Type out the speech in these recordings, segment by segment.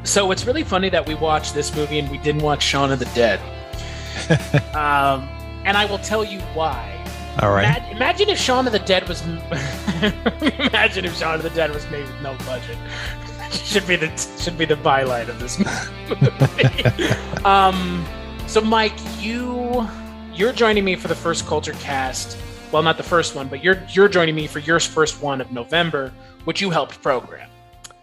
So it's really funny that we watched this movie and we didn't watch Shaun of the Dead. And I will tell you why. All right. Imagine if Shaun of the Dead was. Imagine if Shaun of the Dead was made with no budget. should be the byline of this movie. So Mike, you're joining me for the first Culture Cast. Well, not the first one, but you're joining me for your first one of November, which you helped program.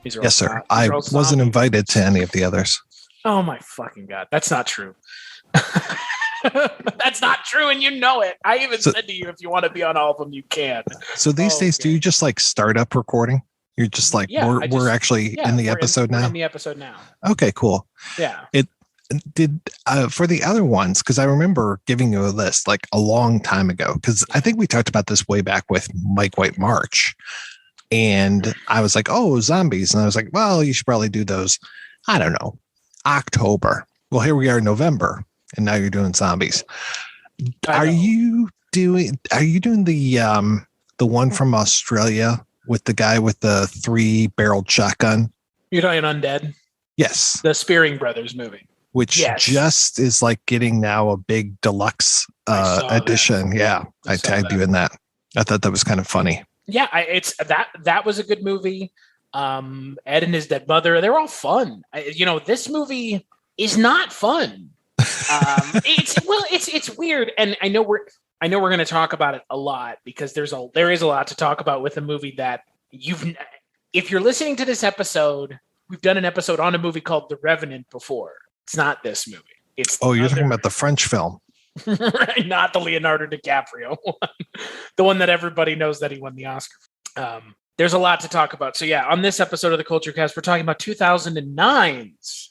Yes, sir. I wasn't invited to any of the others. Oh my fucking God. That's not true. That's not true, and you know it. I even said to you, if you want to be on all of them, you can. So these days, do you just like start up recording? You're just like, we're actually in the episode now? We're in the episode now. Okay, cool. Yeah. It did for the other ones, because I remember giving you a list like a long time ago, because I think we talked about this way back with Mike White March. And I was like, oh, zombies. And I was like, well, you should probably do those. I don't know. October. Well, here we are in November. And now you're doing zombies. Are you doing the one from Australia with the guy with the 3-barreled shotgun? You're talking undead? Yes. The Spearing Brothers movie. Which just is like getting now a big deluxe edition. That. Yeah. I tagged you in that. I thought that was kind of funny. Yeah, that was a good movie. Ed and his dead mother, they're all fun. This movie is not fun. It's weird, and I know we're going to talk about it a lot because there is a lot to talk about with a movie that if you're listening to this episode, we've done an episode on a movie called The Revenant before. It's not this movie. You're talking about the French film. Right, not the Leonardo DiCaprio one. The one that everybody knows that he won the Oscar. There's a lot to talk about. So yeah, on this episode of the Culture Cast, we're talking about 2009's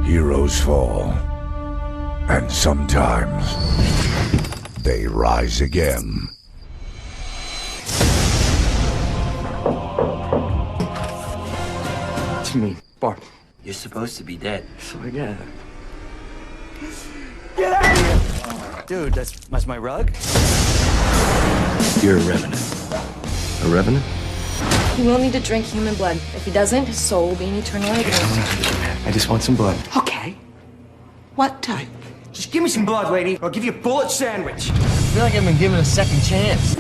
Heroes fall, and sometimes they rise again. What do you mean, Bart? You're supposed to be dead. So I get it. Get out of here! Dude, that's my rug? You're a Revenant. A Revenant? He will need to drink human blood. If he doesn't, his soul will be in eternal agony. I just want some blood. Okay. What type? Just give me some blood, lady, or I'll give you a bullet sandwich. I feel like I've been given a second chance.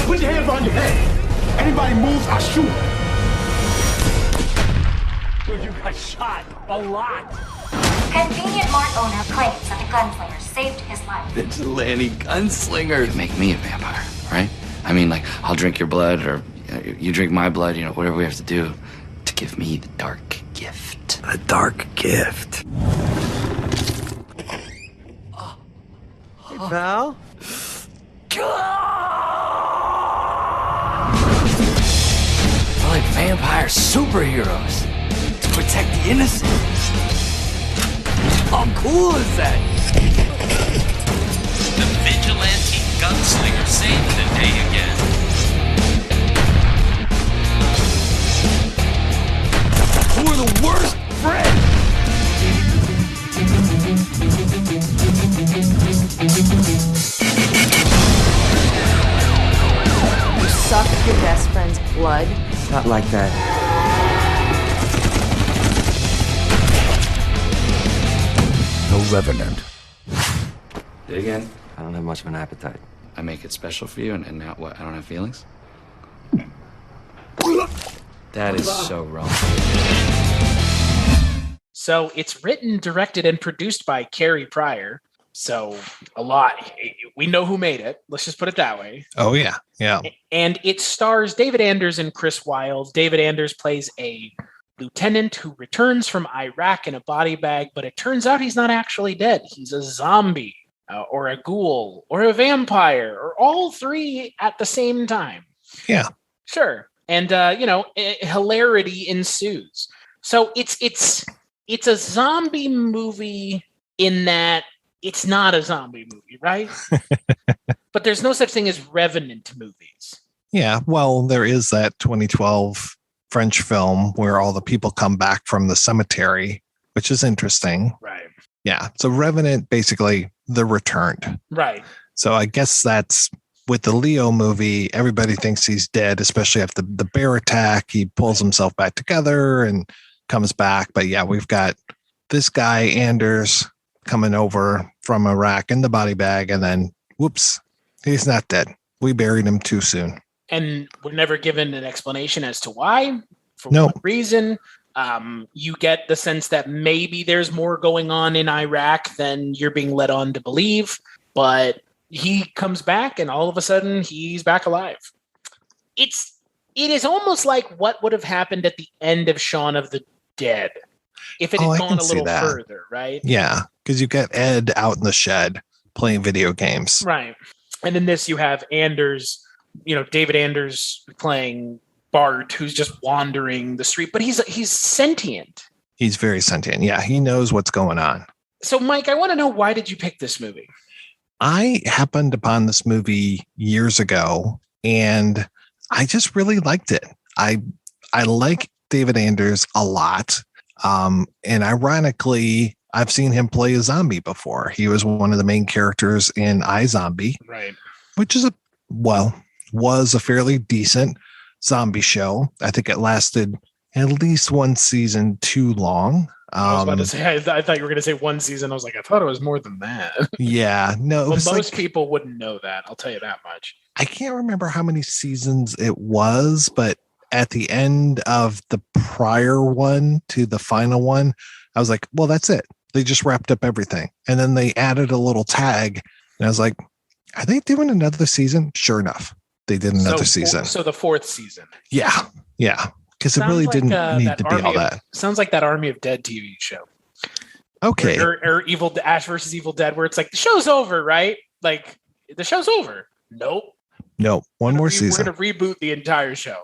Put your hands on your head. Anybody moves, I shoot. Dude, you got shot a lot. Convenient mart owner claims that the gunslinger saved his life. Vigilante gunslinger. You make me a vampire, right? I mean, like, I'll drink your blood, or you drink my blood, whatever we have to do to give me the dark gift. A dark gift. Hey, pal. We're like vampire superheroes to protect the innocent. How cool is that? The vigilante gunslinger saved the day again. Who are the worst friends? You suck your best friend's blood. Not like that. The Revenant. Do it again. I don't have much of an appetite. I make it special for you, and now what? I don't have feelings? That is so wrong. So it's written, directed, and produced by Carrie Pryor. So we know who made it. Let's just put it that way. Oh, yeah. Yeah. And it stars David Anders and Chris Wylde. David Anders plays a lieutenant who returns from Iraq in a body bag, but it turns out he's not actually dead. He's a zombie or a ghoul or a vampire or all three at the same time. Yeah. Sure. And, hilarity ensues. So it's a zombie movie in that it's not a zombie movie, right? But there's no such thing as Revenant movies. Yeah, well, there is that 2012 French film where all the people come back from the cemetery, which is interesting. Right. Yeah. So Revenant, basically, The Returned. Right. So I guess that's with the Leo movie, everybody thinks he's dead, especially after the bear attack. He pulls himself back together and comes back. But yeah, we've got this guy, Anders, coming over from Iraq in the body bag. And then, whoops, he's not dead. We buried him too soon. And we're never given an explanation as to why, for Nope. what reason. You get the sense that maybe there's more going on in Iraq than you're being led on to believe, but he comes back and all of a sudden he's back alive. It is almost like what would have happened at the end of Shaun of the Dead if it had gone a little further, right? Yeah, because you get Ed out in the shed playing video games. Right. And in this you have Anders, David Anders playing Bart, who's just wandering the street, but he's sentient. He's very sentient. Yeah, he knows what's going on. So, Mike, I want to know, why did you pick this movie? I happened upon this movie years ago, and I just really liked it. I like David Anders a lot. And ironically, I've seen him play a zombie before. He was one of the main characters in iZombie, right? Which is was a fairly decent zombie show. I think it lasted at least one season too long. I was about to say, I thought you were going to say one season. I was like, I thought it was more than that. Yeah, no. Well, most people wouldn't know that. I'll tell you that much. I can't remember how many seasons it was, but at the end of the prior one to the final one, I was like, well, that's it. They just wrapped up everything. And then they added a little tag. And I was like, are they doing another season? Sure enough, they did another season. So the fourth season. Yeah. Yeah. Because it really didn't need to be all that. Sounds like that Army of Dead TV show. Okay. Or Ash versus Evil Dead, where it's like, the show's over, right? Like, the show's over. Nope. One more season. We're going to reboot the entire show.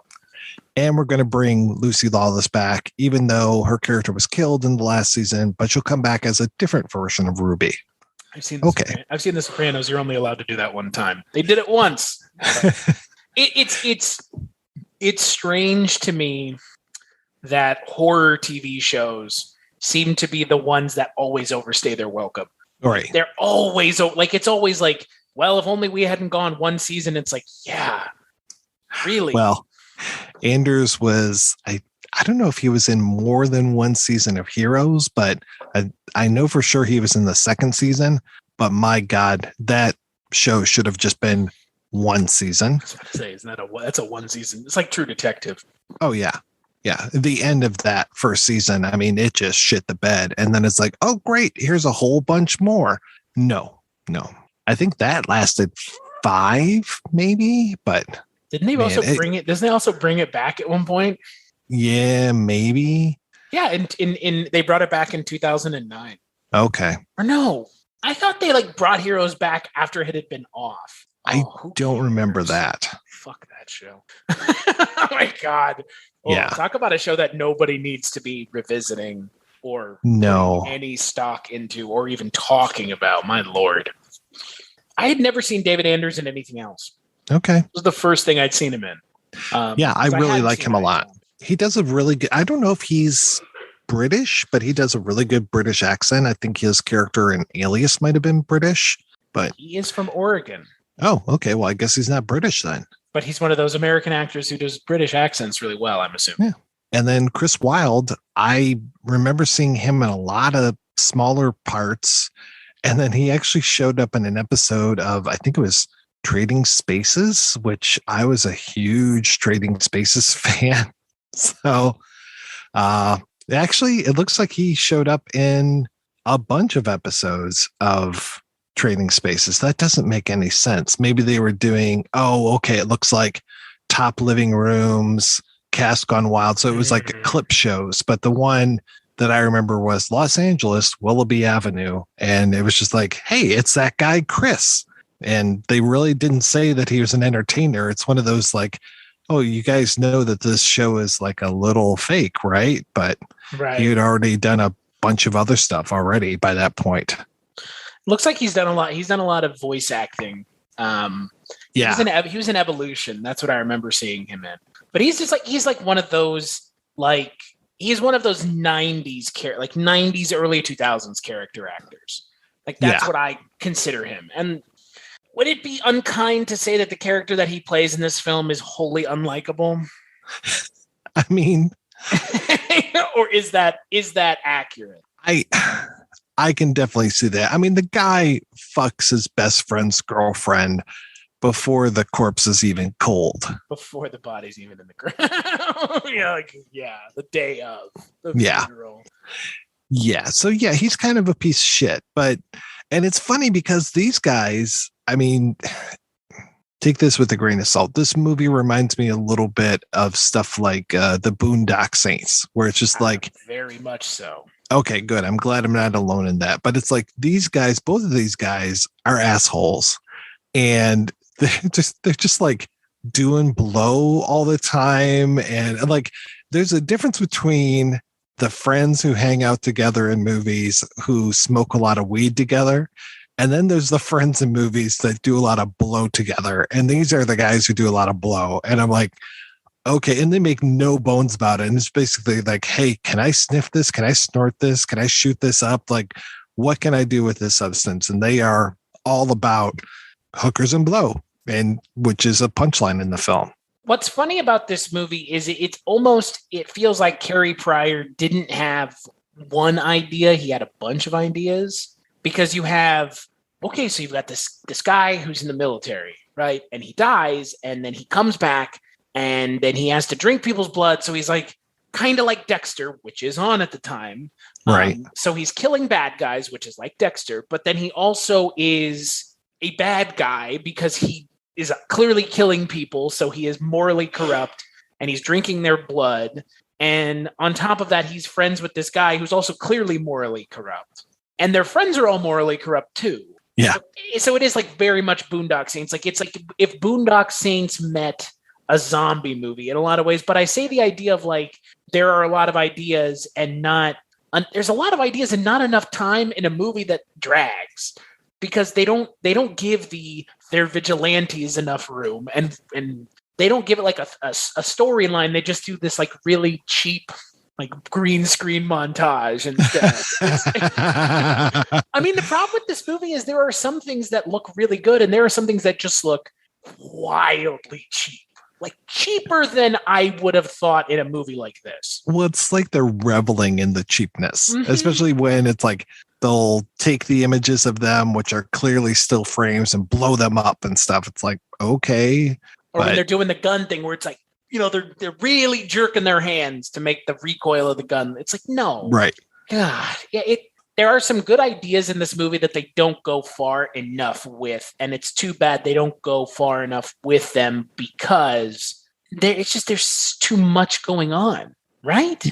And we're going to bring Lucy Lawless back, even though her character was killed in the last season, but she'll come back as a different version of Ruby. I've seen The Sopranos. You're only allowed to do that one time. They did it once. It's strange to me that horror TV shows seem to be the ones that always overstay their welcome. Right. They're always like, it's always like, well, if only we hadn't gone one season. It's like, yeah, really? Well, Anders was, I don't know if he was in more than one season of Heroes, but I know for sure he was in the second season. But my God, that show should have just been one season. I was about to say, that's a one season. It's like True Detective. Oh, yeah. Yeah. The end of that first season, I mean, it just shit the bed. And then it's like, oh, great. Here's a whole bunch more. No. I think that lasted 5, maybe, but didn't they bring it? Doesn't they also bring it back at one point? Yeah, maybe. Yeah, in they brought it back in 2009. Okay. Or no, I thought they brought Heroes back after it had been off. I don't remember that. Fuck that show. Oh my God. Oh, yeah. Talk about a show that nobody needs to be revisiting or putting any stock into or even talking about. My Lord. I had never seen David Anders in anything else. Okay. It was the first thing I'd seen him in. Yeah, I really like him a lot. He does a really good, I don't know if he's British, but he does a really good British accent. I think his character in Alias might have been British, but he is from Oregon. Oh, okay. Well, I guess he's not British then. But he's one of those American actors who does British accents really well, I'm assuming. Yeah. And then Chris Wylde, I remember seeing him in a lot of smaller parts. And then he actually showed up in an episode of, I think it was Trading Spaces, which I was a huge Trading Spaces fan. So actually, it looks like he showed up in a bunch of episodes of Trading Spaces. That doesn't make any sense. Maybe they were doing, it looks like Top Living Rooms, Cast Gone Wild. So it was like clip shows. But the one that I remember was Los Angeles, Willoughby Avenue. And it was just like, hey, it's that guy, Chris. And they really didn't say that he was an entertainer. It's one of those like, oh, you guys know that this show is like a little fake, right? But he had already done a bunch of other stuff already by that point. Looks like he's done a lot. He's done a lot of voice acting. He was in Evolution. That's what I remember seeing him in. But he's like one of those he's one of those 90s 90s early 2000s character actors. Like that's what I consider him. And would it be unkind to say that the character that he plays in this film is wholly unlikable? I mean, or is that accurate? I can definitely see that. I mean, the guy fucks his best friend's girlfriend before the corpse is even cold. Before the body's even in the ground. The day of the funeral. Yeah. So yeah, he's kind of a piece of shit. And it's funny because these guys, I mean, take this with a grain of salt. This movie reminds me a little bit of stuff like the Boondock Saints, where it's just like very much so. Okay, good. I'm glad I'm not alone in that. But it's like these guys, both of these guys are assholes. And they're just like doing blow all the time. And like there's a difference between the friends who hang out together in movies who smoke a lot of weed together. And then there's the friends in movies that do a lot of blow together. And these are the guys who do a lot of blow. And I'm like, okay, and they make no bones about it. And it's basically like, hey, can I sniff this? Can I snort this? Can I shoot this up? Like, what can I do with this substance? And they are all about hookers and blow, and which is a punchline in the film. What's funny about this movie is it feels like Cary Pryor didn't have one idea. He had a bunch of ideas, because you have, okay, so you've got this guy who's in the military, right? And he dies, and then he comes back, and then he has to drink people's blood. So he's like kind of like Dexter, which is on at the time. Right. So he's killing bad guys, which is like Dexter. But then he also is a bad guy because he is clearly killing people. So he is morally corrupt and he's drinking their blood. And on top of that, he's friends with this guy who's also clearly morally corrupt. And their friends are all morally corrupt too. Yeah. So it is like very much Boondock Saints. Like it's like if Boondock Saints met a zombie movie in a lot of ways. But I say the idea of like, there are a lot of ideas and there's a lot of ideas and not enough time in a movie that drags, because they don't give their vigilantes enough room, and they don't give it like a storyline. They just do this like really cheap, like green screen montage instead. I mean, the problem with this movie is there are some things that look really good, and there are some things that just look wildly cheap. Like cheaper than I would have thought in a movie like this. Well, it's like they're reveling in the cheapness, especially when it's like they'll take the images of them, which are clearly still frames, and blow them up and stuff. It's like, okay. Or when they're doing the gun thing where it's like, they're really jerking their hands to make the recoil of the gun. It's like, no. Right. God. Yeah, there are some good ideas in this movie that they don't go far enough with, and it's too bad they don't go far enough with them, because there's too much going on, right?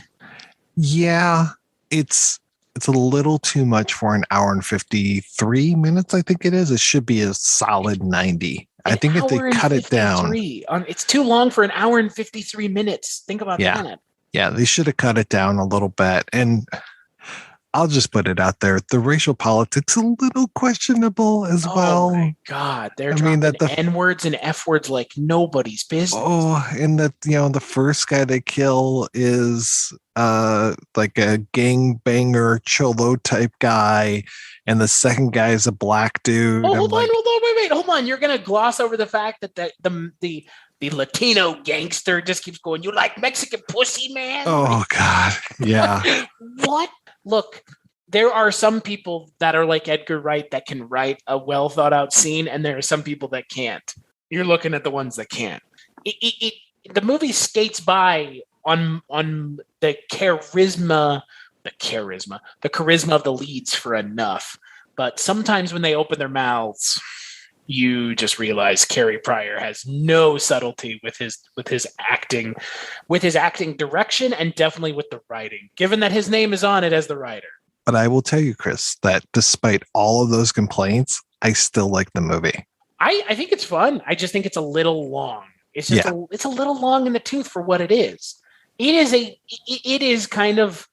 Yeah, it's a little too much for an hour and 53 minutes. I think it is. It should be a solid 90. I think if they cut it down, it's too long for an hour and 53 minutes. Think about that. Yeah, they should have cut it down a little bit. And I'll just put it out there. The racial politics a little questionable as well. Oh my God. They're dropping the N-words and F-words like nobody's business. Oh, and that, the first guy they kill is like a gangbanger cholo type guy. And the second guy is a black dude. Oh, hold on. You're going to gloss over the fact that the Latino gangster just keeps going, you like Mexican pussy, man? Oh, God. Yeah. What? Look, there are some people that are like Edgar Wright that can write a well thought out scene, and there are some people that can't. You're looking at the ones that can't. The movie skates by on the charisma of the leads for enough. But sometimes when they open their mouths, you just realize Cary Pryor has no subtlety with his acting direction, and definitely with the writing, given that his name is on it as the writer. But I will tell you, Chris, that despite all of those complaints, I still like the movie. I think it's fun. I just think it's a little long. It's just it's a little long in the tooth for what it is. It is kind of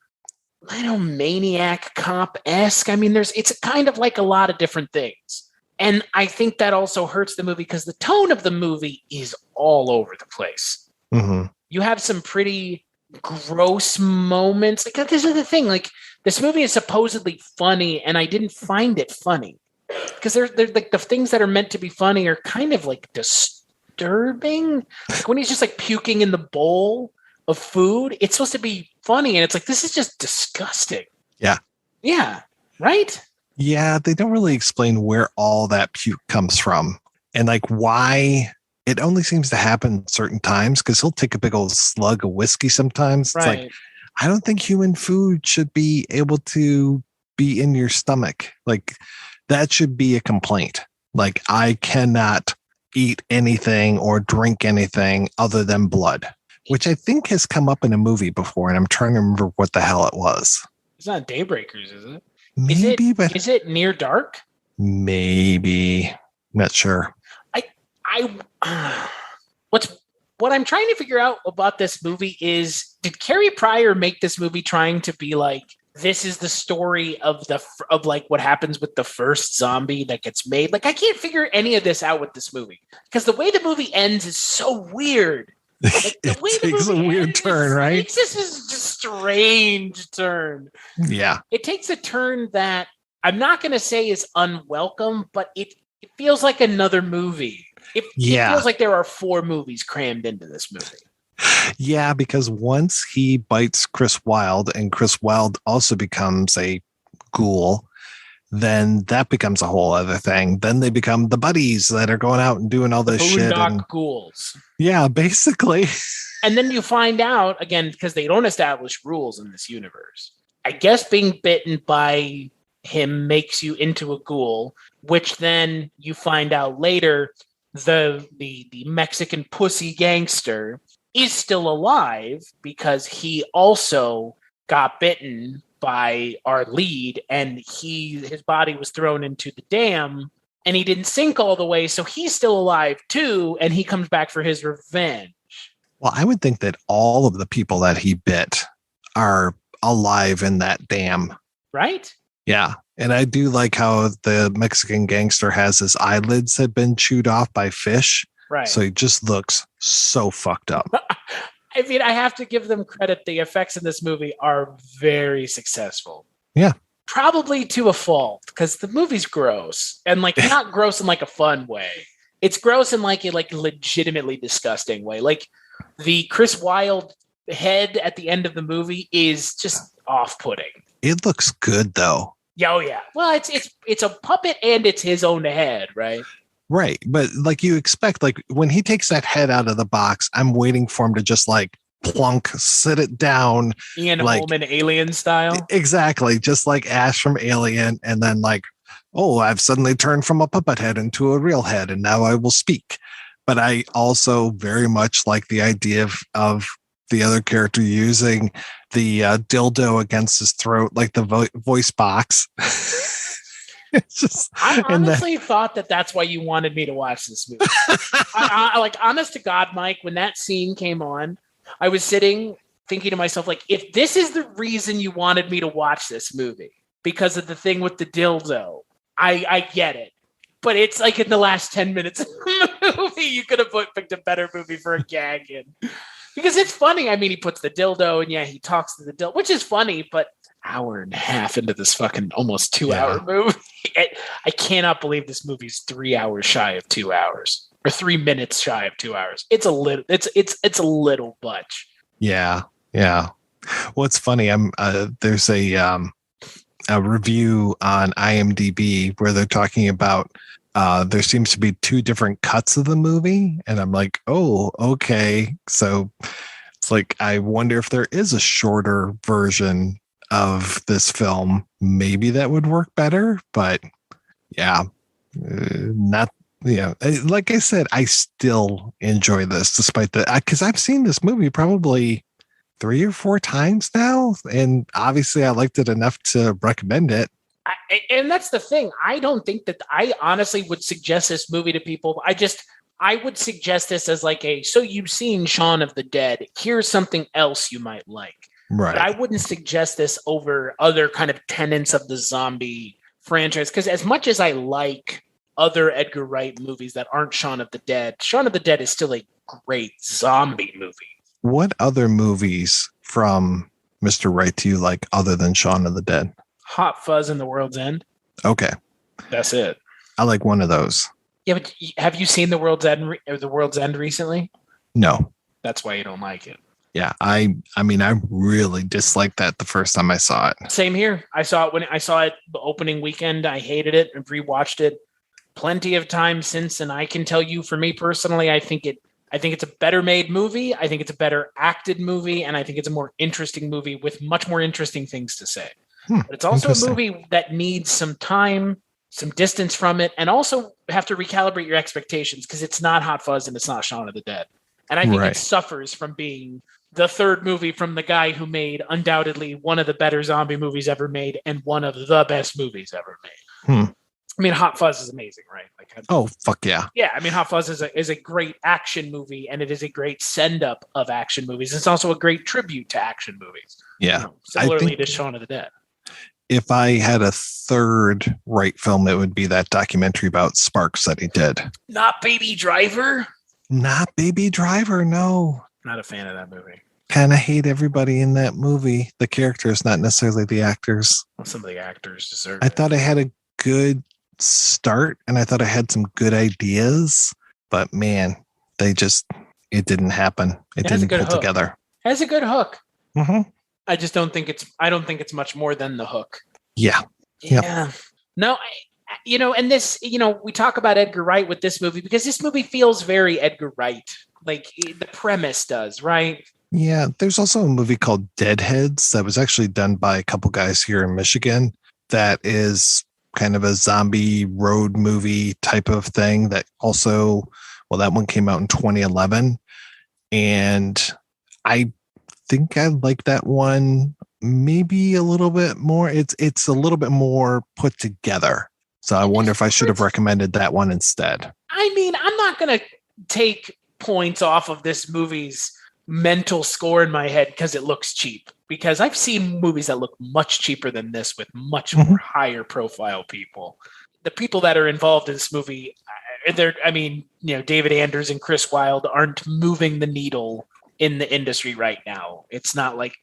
I don't know, maniac cop-esque. I mean, it's kind of like a lot of different things. And I think that also hurts the movie because the tone of the movie is all over the place. Mm-hmm. You have some pretty gross moments. Like, this is the thing. Like, this movie is supposedly funny, and I didn't find it funny. Because they're like the things that are meant to be funny are kind of like disturbing. Like when he's just like puking in the bowl of food, it's supposed to be funny, and it's like, this is just disgusting. Yeah. Yeah. Right? Yeah, they don't really explain where all that puke comes from and like why it only seems to happen certain times, because he'll take a big old slug of whiskey sometimes. It's Right. like, I don't think human food should be able to be in your stomach. Like, that should be a complaint. Like, I cannot eat anything or drink anything other than blood, which I think has come up in a movie before, and I'm trying to remember what the hell it was. It's not Daybreakers, is it? Maybe, but is it Near Dark? maybe. Not sure. What I'm trying to figure out about this movie is, did Carrie Pryor make this movie trying to be like, this is the story of like what happens with the first zombie that gets made? Like, I can't figure any of this out with this movie because the way the movie ends is so weird. Like, It takes a weird turn, right? This is just a strange turn. Yeah. It takes a turn that I'm not going to say is unwelcome, but it feels like another movie. It feels like there are 4 movies crammed into this movie. Yeah, because once he bites Chris Wylde and Chris Wylde also becomes a ghoul, then that becomes a whole other thing. Then they become the buddies that are going out and doing all this shit. Boondock ghouls. Yeah, basically. And then you find out, again, because they don't establish rules in this universe, I guess being bitten by him makes you into a ghoul, which then you find out later the Mexican pussy gangster is still alive because he also got bitten by our lead, and his body was thrown into the dam, and he didn't sink all the way, so he's still alive too, and he comes back for his revenge. Well, I would think that all of the people that he bit are alive in that dam. Right? Yeah. And I do like how the Mexican gangster has his eyelids had been chewed off by fish. Right. So he just looks so fucked up. I mean, I have to give them credit. The effects in this movie are very successful. Yeah. Probably to a fault, because the movie's gross, and like not gross in like a fun way. It's gross in like a legitimately disgusting way. Like the Chris Wylde head at the end of the movie is just off-putting. It looks good though. Yeah, oh yeah. Well, it's a puppet and it's his own head, right? Right. But like you expect, like when he takes that head out of the box, I'm waiting for him to just like plunk, sit it down. Ian like, Holman Alien style. Exactly. Just like Ash from Alien. And then like, oh, I've suddenly turned from a puppet head into a real head, and now I will speak. But I also very much like the idea of the other character using the dildo against his throat, like the voice box. It's just, I honestly thought that that's why you wanted me to watch this movie. I like, honest to God, Mike, when that scene came on, I was sitting thinking to myself, like, if this is the reason you wanted me to watch this movie because of the thing with the dildo, I get it. But it's like in the last 10 minutes of the movie, you could have picked a better movie for a gag in. Because it's funny. I mean, he puts the dildo and yeah, he talks to the dildo, which is funny, but hour and a half into this fucking almost 2-hour movie. I cannot believe this movie's 3 hours shy of 2 hours, or 3 minutes shy of 2 hours. It's a little much. Yeah. Yeah. Well, it's funny. There's a review on IMDb where they're talking about there seems to be 2 different cuts of the movie, and I'm like, oh, okay. So it's like, I wonder if there is a shorter version of this film. Maybe that would work better, but yeah, not. Yeah, like I said, I still enjoy this despite because I've seen this movie probably 3 or 4 times now, and obviously I liked it enough to recommend it. And that's the thing. I don't think that I honestly would suggest this movie to people. I would suggest this as like so you've seen Shaun of the Dead. Here's something else you might like. Right. But I wouldn't suggest this over other kind of tenets of the zombie franchise, because as much as I like other Edgar Wright movies that aren't Shaun of the Dead is still a great zombie movie. What other movies from Mr. Wright do you like other than Shaun of the Dead? Hot Fuzz and The World's End. Okay. That's it. I like one of those. Yeah, but have you seen The World's End recently? No. That's why you don't like it. Yeah, I mean, I really disliked that the first time I saw it. Same here. I saw it the opening weekend. I hated it and rewatched it plenty of times since. And I can tell you, for me personally, I think it's a better made movie. I think it's a better acted movie, and I think it's a more interesting movie with much more interesting things to say. But it's also a movie that needs some time, some distance from it, and also have to recalibrate your expectations, because it's not Hot Fuzz and it's not Shaun of the Dead. And I think it suffers from being the third movie from the guy who made undoubtedly one of the better zombie movies ever made and one of the best movies ever made. I mean, Hot Fuzz is amazing, right? Oh, fuck yeah. Yeah, I mean, Hot Fuzz is a great action movie, and it is a great send-up of action movies. It's also a great tribute to action movies. Yeah. Similarly to Shaun of the Dead. If I had a third Wright film, it would be that documentary about Sparks that he did. Not Baby Driver? Not Baby Driver, no. Not a fan of that movie. Kind of hate everybody in that movie. The characters, not necessarily the actors. Well, some of the actors deserve I thought I had a good start, and I thought I had some good ideas, but man, it didn't happen. It didn't pull together. It has a good hook. Mm-hmm. I just don't think it's much more than the hook. Yeah. Yeah. No, and this, we talk about Edgar Wright with this movie because this movie feels very Edgar Wright. Like the premise does, right? Yeah. There's also a movie called Deadheads that was actually done by a couple guys here in Michigan that is kind of a zombie road movie type of thing that also, that one came out in 2011. And I think I like that one maybe a little bit more. It's a little bit more put together. So I wonder if I should have recommended that one instead. I mean, I'm not going to take points off of this movie's mental score in my head because it looks cheap. Because I've seen movies that look much cheaper than this with much more higher profile people. The people that are involved in this movie, David Anders and Chris Wylde aren't moving the needle in the industry right now. It's not like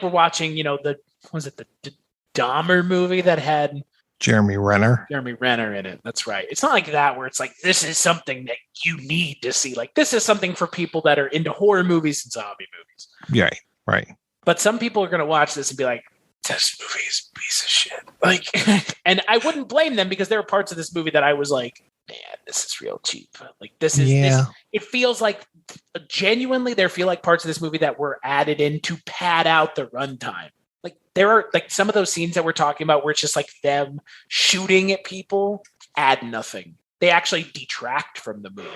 we're watching, the Dahmer movie that had Jeremy Renner in it. That's right. It's not like that where it's like, this is something that you need to see. Like, this is something for people that are into horror movies and zombie movies. Yeah, right. But some people are going to watch this and be like, this movie is a piece of shit. Like, and I wouldn't blame them because there are parts of this movie that I was like, man, this is real cheap. Like, this is, it feels like genuinely there feel like parts of this movie that were added in to pad out the runtime. Like, there are like some of those scenes that we're talking about where it's just like them shooting at people add nothing. They actually detract from the movie.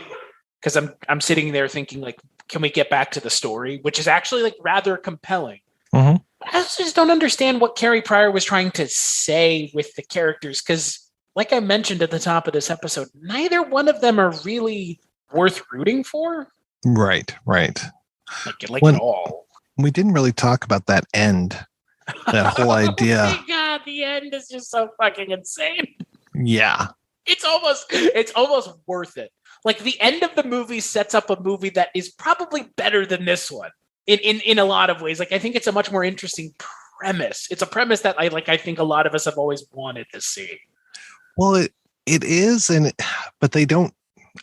Because I'm sitting there thinking, like, can we get back to the story? Which is actually like rather compelling. Mm-hmm. I just don't understand what Carrie Pryor was trying to say with the characters. Because like I mentioned at the top of this episode, neither one of them are really worth rooting for. Right. Like at all. We didn't really talk about that end. That whole idea. Oh my God, the end is just so fucking insane. Yeah. It's almost worth it. Like, the end of the movie sets up a movie that is probably better than this one in a lot of ways. Like, I think it's a much more interesting premise. It's a premise that I think a lot of us have always wanted to see. Well, it is, but they don't.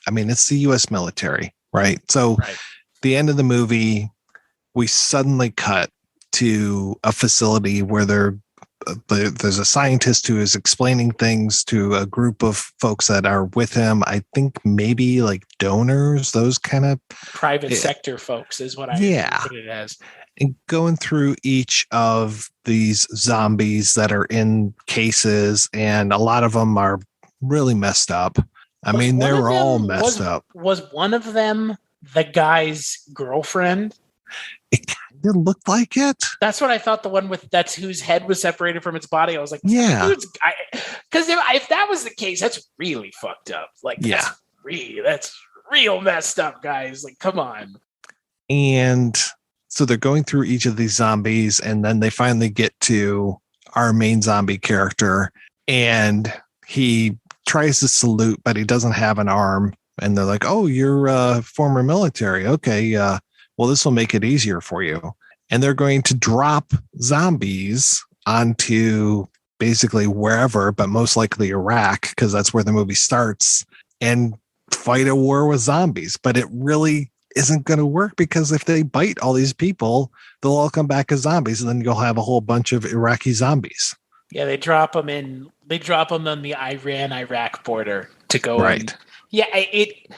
I mean, it's the U.S. military, right? So, The end of the movie, we suddenly cut to a facility where there's a scientist who is explaining things to a group of folks that are with him. I think maybe like donors, those kind of private sector folks is what I put it as. And going through each of these zombies that are in cases, and a lot of them are really messed up. I mean, they were all messed up. Was one of them the guy's girlfriend? It kind of looked like it. That's what I thought. The one that's whose head was separated from its body. I was like, yeah, because if that was the case, that's really fucked up. Like, that's real messed up, guys. Like, come on. And So they're going through each of these zombies, and then they finally get to our main zombie character, and he tries to salute, but he doesn't have an arm. And they're like, "Oh, you're former military. Okay, well, this will make it easier for you." And they're going to drop zombies onto basically wherever, but most likely Iraq, because that's where the movie starts, and fight a war with zombies. But it really isn't going to work, because if they bite all these people, they'll all come back as zombies, and then you'll have a whole bunch of Iraqi zombies. Yeah, they drop them on the Iran-Iraq border to go. Right. Yeah, it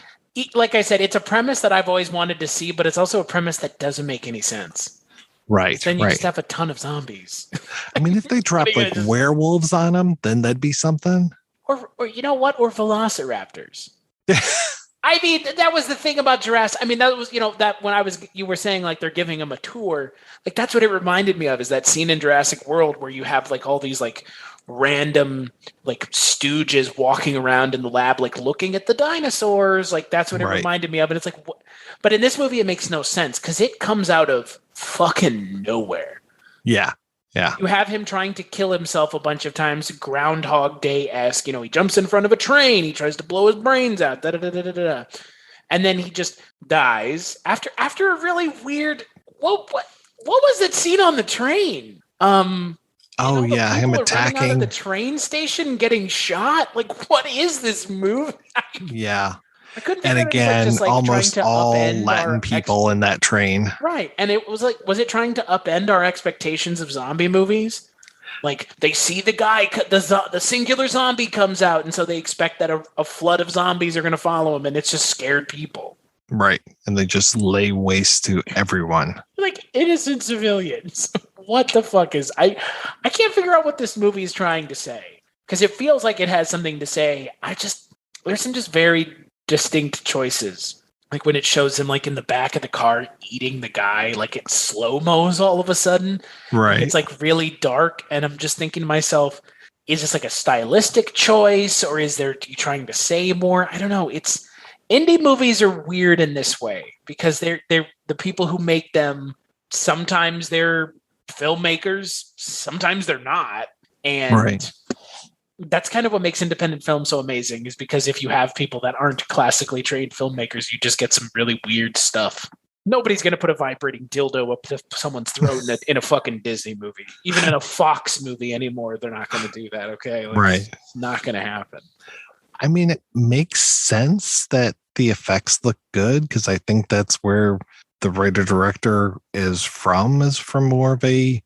like I said, it's a premise that I've always wanted to see, but it's also a premise that doesn't make any sense. Right. Then you just have a ton of zombies. I mean, if they drop like werewolves on them, then that'd be something. Or you know what? Or velociraptors. I mean, that was the thing about Jurassic. I mean, that was, that when you were saying like they're giving them a tour, like that's what it reminded me of, is that scene in Jurassic World where you have like all these like random like stooges walking around in the lab, like looking at the dinosaurs. Like that's what it reminded me of. And it's like, but in this movie, it makes no sense because it comes out of fucking nowhere. Yeah. Yeah. You have him trying to kill himself a bunch of times, Groundhog Day-esque. He jumps in front of a train. He tries to blow his brains out. And then he just dies after a really weird. What was that scene on the train? Him attacking out of the train station, getting shot. Like, what is this movie? Yeah. I couldn't. And again, almost all Latin people in that train. Right. And it was like, was it trying to upend our expectations of zombie movies? Like they see the guy, the singular zombie comes out, and so they expect that a flood of zombies are going to follow him, and it's just scared people. Right. And they just lay waste to everyone. Like innocent civilians. What the fuck is... I can't figure out what this movie is trying to say. Because it feels like it has something to say. There's some just very distinct choices, like when it shows him like in the back of the car eating the guy, like it slow-mos all of a sudden, right? It's like really dark, and I'm just thinking to myself, is this like a stylistic choice, or is there you trying to say more? I don't know. It's indie movies are weird in this way because they're the people who make them, sometimes they're filmmakers, sometimes they're not, and that's kind of what makes independent film so amazing, is because if you have people that aren't classically trained filmmakers, you just get some really weird stuff. Nobody's going to put a vibrating dildo up to someone's throat in a fucking Disney movie. Even in a Fox movie anymore, they're not going to do that, okay? It's not going to happen. I mean, it makes sense that the effects look good, because I think that's where the writer-director is from more of a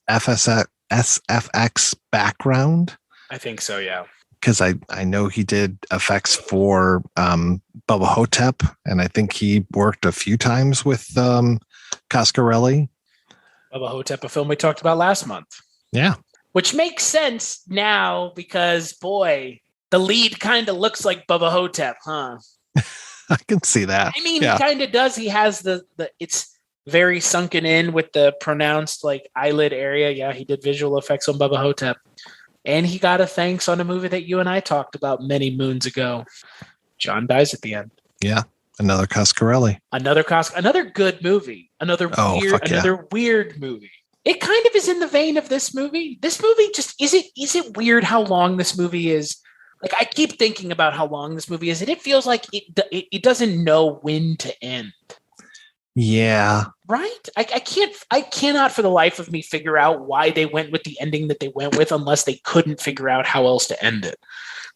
SFX background. I think so, yeah. Because I know he did effects for Bubba Hotep, and I think he worked a few times with Coscarelli. Bubba Hotep, a film we talked about last month. Yeah. Which makes sense now because, boy, the lead kind of looks like Bubba Hotep, huh? I can see that. I mean, he kind of does. He has the it's very sunken in with the pronounced like eyelid area. Yeah, he did visual effects on Bubba Hotep. And he got a thanks on a movie that you and I talked about many moons ago. John dies at the end. Yeah. Another Coscarelli. Another good movie. Another weird movie. It kind of is in the vein of this movie. This movie just is it weird how long this movie is? Like, I keep thinking about how long this movie is, and it feels like it doesn't know when to end. Yeah. Right? I cannot for the life of me figure out why they went with the ending that they went with, unless they couldn't figure out how else to end it.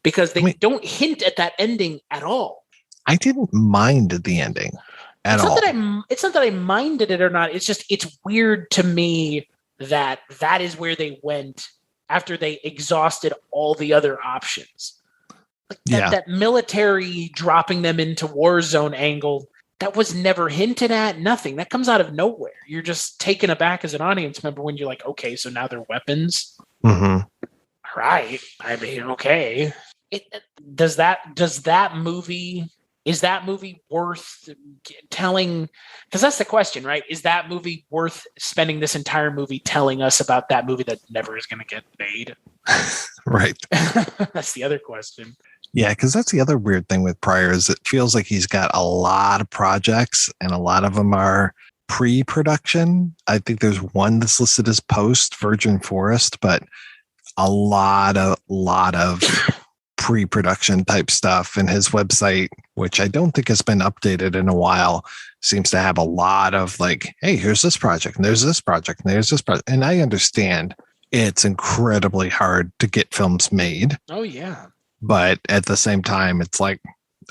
Because they don't hint at that ending at all. I didn't mind the ending at all. It's not that I minded it or not. It's just, it's weird to me that is where they went after they exhausted all the other options. Like that military dropping them into war zone angle, that was never hinted at, nothing. That comes out of nowhere. You're just taken aback as an audience member when you're like, okay, so now they're weapons. Mm-hmm. All right. I mean, okay. Is that movie worth telling? Because that's the question, right? Is that movie worth spending this entire movie telling us about that movie that never is going to get made? Right. That's the other question. Yeah, because that's the other weird thing with Pryor, is it feels like he's got a lot of projects, and a lot of them are pre-production. I think there's one that's listed as post Virgin Forest, but a lot of pre-production type stuff. And his website, which I don't think has been updated in a while, seems to have a lot of like, hey, here's this project, and there's this project, and there's this project. And I understand it's incredibly hard to get films made. Oh, yeah. But at the same time, it's like,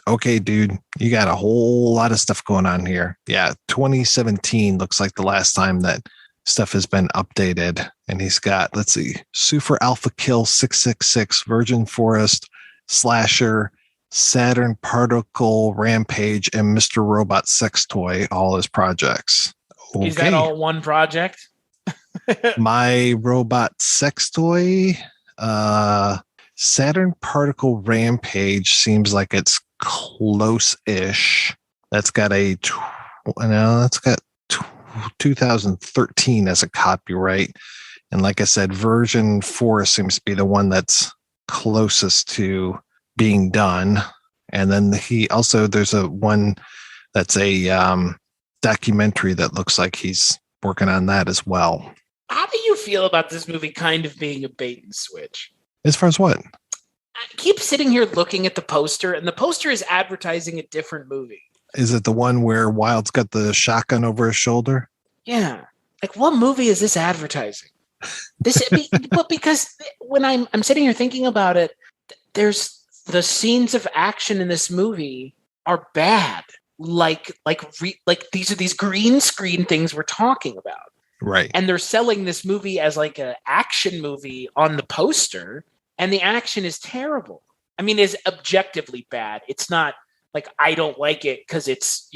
okay, dude, you got a whole lot of stuff going on here. Yeah, 2017 looks like the last time that stuff has been updated. And he's got, let's see, Super Alpha Kill 666, Virgin Forest, Slasher, Saturn Particle Rampage, and Mr. Robot Sex Toy, all his projects. Okay. Is that all one project? My Robot Sex Toy, Saturn Particle Rampage seems like it's close-ish. That's got 2013 as a copyright. And like I said, Virgin Forest seems to be the one that's closest to being done. And then there's a one that's a documentary that looks like he's working on that as well. How do you feel about this movie kind of being a bait and switch? As far as what? I keep sitting here looking at the poster, and the poster is advertising a different movie. Is it the one where Wylde's got the shotgun over his shoulder? Yeah. Like, what movie is this advertising? But because when I'm sitting here thinking about it, there's the scenes of action in this movie are bad. Like these are these green screen things we're talking about. Right. And they're selling this movie as like an action movie on the poster, and the action is terrible. I mean, it's objectively bad. It's not like I don't like it because it's,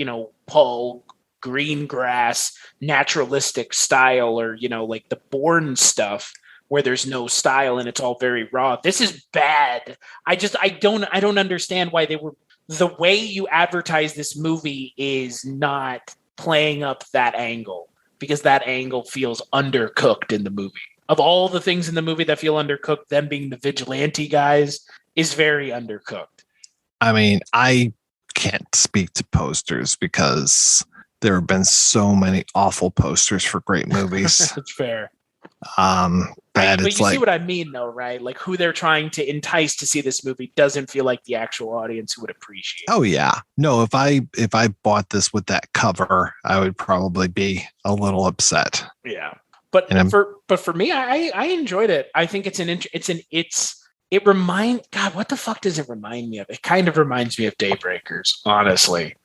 Paul Greengrass naturalistic style, or, like the Bourne stuff where there's no style and it's all very raw. This is bad. I don't understand why the way you advertise this movie is not playing up that angle, because that angle feels undercooked in the movie. Of all the things in the movie that feel undercooked, them being the vigilante guys is very undercooked. I mean, I can't speak to posters because there have been so many awful posters for great movies. That's fair. But you see what I mean, though, right? Like, who they're trying to entice to see this movie doesn't feel like the actual audience who would appreciate. Oh yeah, no. If I bought this with that cover, I would probably be a little upset. Yeah, but for me, I enjoyed it. I think God, what the fuck does it remind me of? It kind of reminds me of Daybreakers, honestly.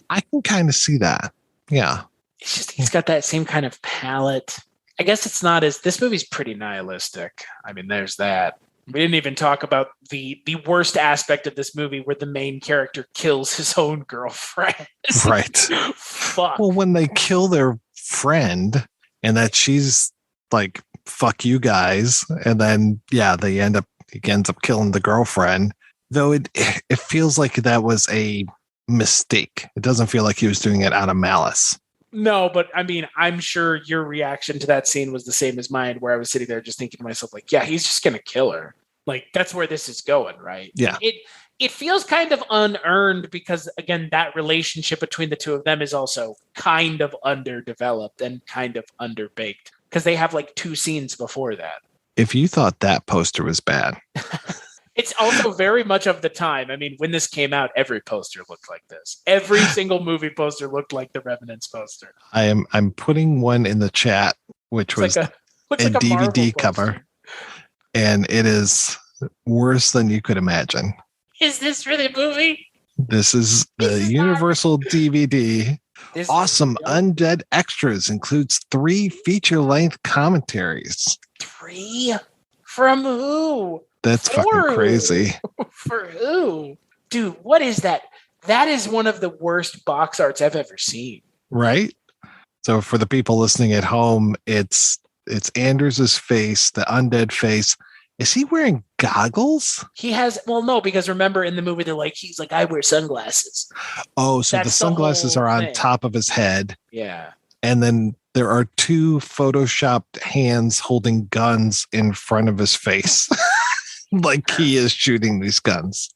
I can kind of see that. Yeah, it's just he's got that same kind of palette. I guess it's not this movie's pretty nihilistic. I mean, there's that. We didn't even talk about the worst aspect of this movie where the main character kills his own girlfriend. Right. Fuck. Well, when they kill their friend and that she's like, fuck you guys. And then, he ends up killing the girlfriend. Though it feels like that was a mistake. It doesn't feel like he was doing it out of malice. No, but I mean, I'm sure your reaction to that scene was the same as mine, where I was sitting there just thinking to myself, like, yeah, he's just going to kill her. Like, that's where this is going, right? Yeah. It feels kind of unearned because, again, that relationship between the two of them is also kind of underdeveloped and kind of underbaked because they have like 2 scenes before that. If you thought that poster was bad. It's also very much of the time. I mean, when this came out, every poster looked like this. Every single movie poster looked like the Revenant's poster. I'm putting one in the chat, which was a DVD cover, and it is worse than you could imagine. Is this really a movie? This is the Universal DVD. This awesome undead extras includes 3 feature-length commentaries. 3? From who? That's fucking crazy. For who? Dude, what is that? That is one of the worst box arts I've ever seen. Right? So for the people listening at home, it's Anders' face, the undead face. Is he wearing goggles? He has, well, no, because remember in the movie, he's like, I wear sunglasses. Oh, so the sunglasses are on top of his head. Yeah. And then there are 2 photoshopped hands holding guns in front of his face. Like he is shooting these guns.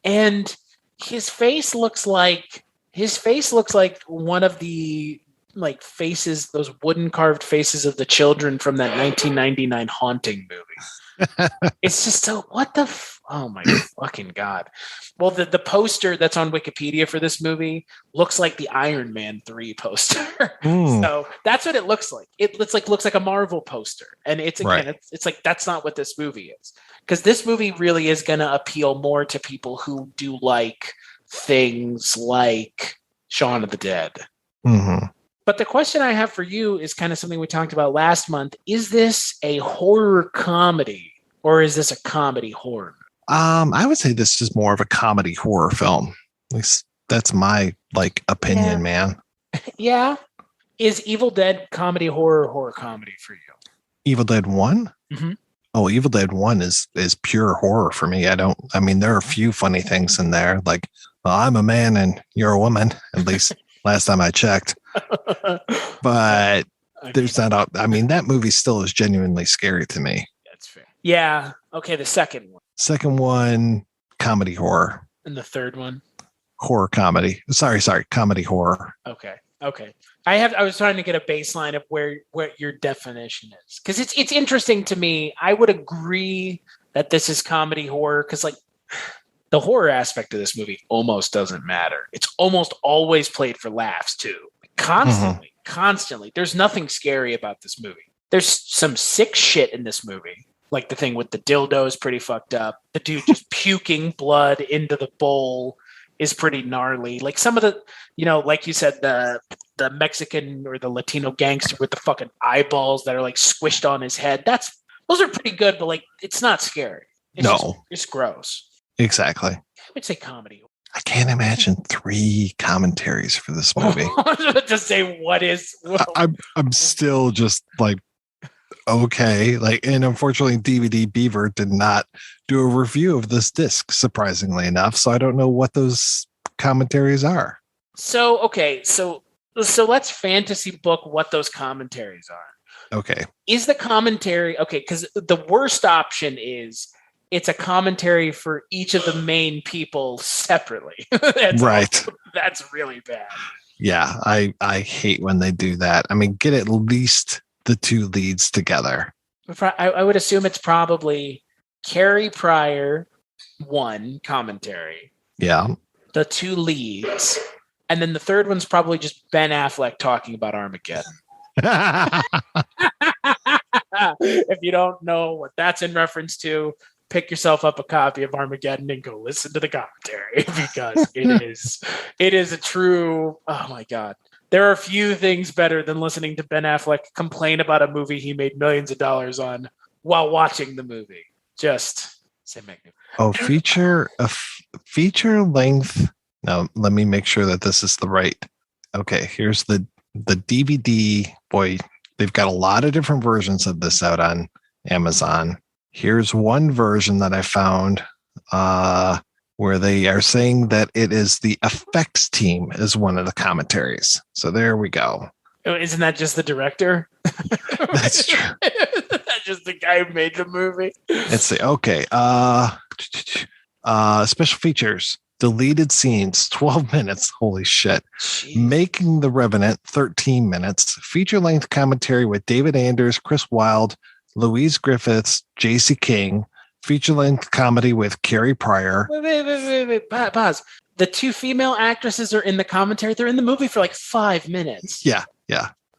And his face looks like his face looks like one of the like faces, those wooden carved faces of the children from that 1999 Haunting movie. It's just so, what the, oh my fucking God. Well, the poster that's on Wikipedia for this movie looks like the Iron Man 3 poster. So that's what it looks like. It looks like a Marvel poster. And it's, again, Right. it's like, that's not what this movie is. Because this movie really is going to appeal more to people who do like things like Shaun of the Dead. Mm-hmm. But the question I have for you is kind of something we talked about last month. Is this a horror comedy or is this a comedy horror? I would say this is more of a comedy horror film. At least that's my opinion, man. Yeah. Is Evil Dead comedy horror comedy for you? Evil Dead 1? Mm-hmm. Oh, Evil Dead 1 is pure horror for me. There are a few funny things in there. Like, well, I'm a man and you're a woman, at least last time I checked. But there's not, that movie still is genuinely scary to me. That's fair. Yeah. Okay. The second one. Second one, comedy horror. And the third one? Horror comedy. Sorry, comedy horror. Okay. I was trying to get a baseline of where your definition is. Because it's interesting to me. I would agree that this is comedy horror because the horror aspect of this movie almost doesn't matter. It's almost always played for laughs too. Constantly. There's nothing scary about this movie. There's some sick shit in this movie. Like the thing with the dildo is pretty fucked up. The dude just puking blood into the bowl is pretty gnarly. Like some of the, like you said, the Mexican or the Latino gangster with the fucking eyeballs that are like squished on his head. Those are pretty good, but it's not scary. It's gross. Exactly. I would say comedy. I can't imagine 3 commentaries for this movie. To say what is. I'm still just okay. And unfortunately, DVD Beaver did not do a review of this disc, surprisingly enough. So I don't know what those commentaries are. So, okay. So let's fantasy book what those commentaries are. Okay. Is the commentary, okay, because the worst option is it's a commentary for each of the main people separately. That's really bad. Yeah, I hate when they do that. Get at least the 2 leads together. I would assume it's probably Carrie Pryor, 1 commentary. Yeah. The 2 leads. And then the third one's probably just Ben Affleck talking about Armageddon. If you don't know what that's in reference to, pick yourself up a copy of Armageddon and go listen to the commentary because it is a true, oh my God. There are few things better than listening to Ben Affleck complain about a movie he made millions of dollars on while watching the movie. Just say Magnificent. Oh, feature length. Now, let me make sure that this is the right. Okay, here's the DVD. Boy, they've got a lot of different versions of this out on Amazon. Here's one version that I found where they are saying that it is the effects team is one of the commentaries. So there we go. Isn't that just the director? That's true. That's just the guy who made the movie. Let's see. Okay. Special features. Deleted scenes, 12 minutes. Holy shit. Jeez. Making the Revenant, 13 minutes. Feature-length commentary with David Anders, Chris Wylde, Louise Griffiths, J.C. King. Feature-length comedy with Carrie Pryor. Wait. Pause. The 2 female actresses are in the commentary. They're in the movie for 5 minutes. Yeah.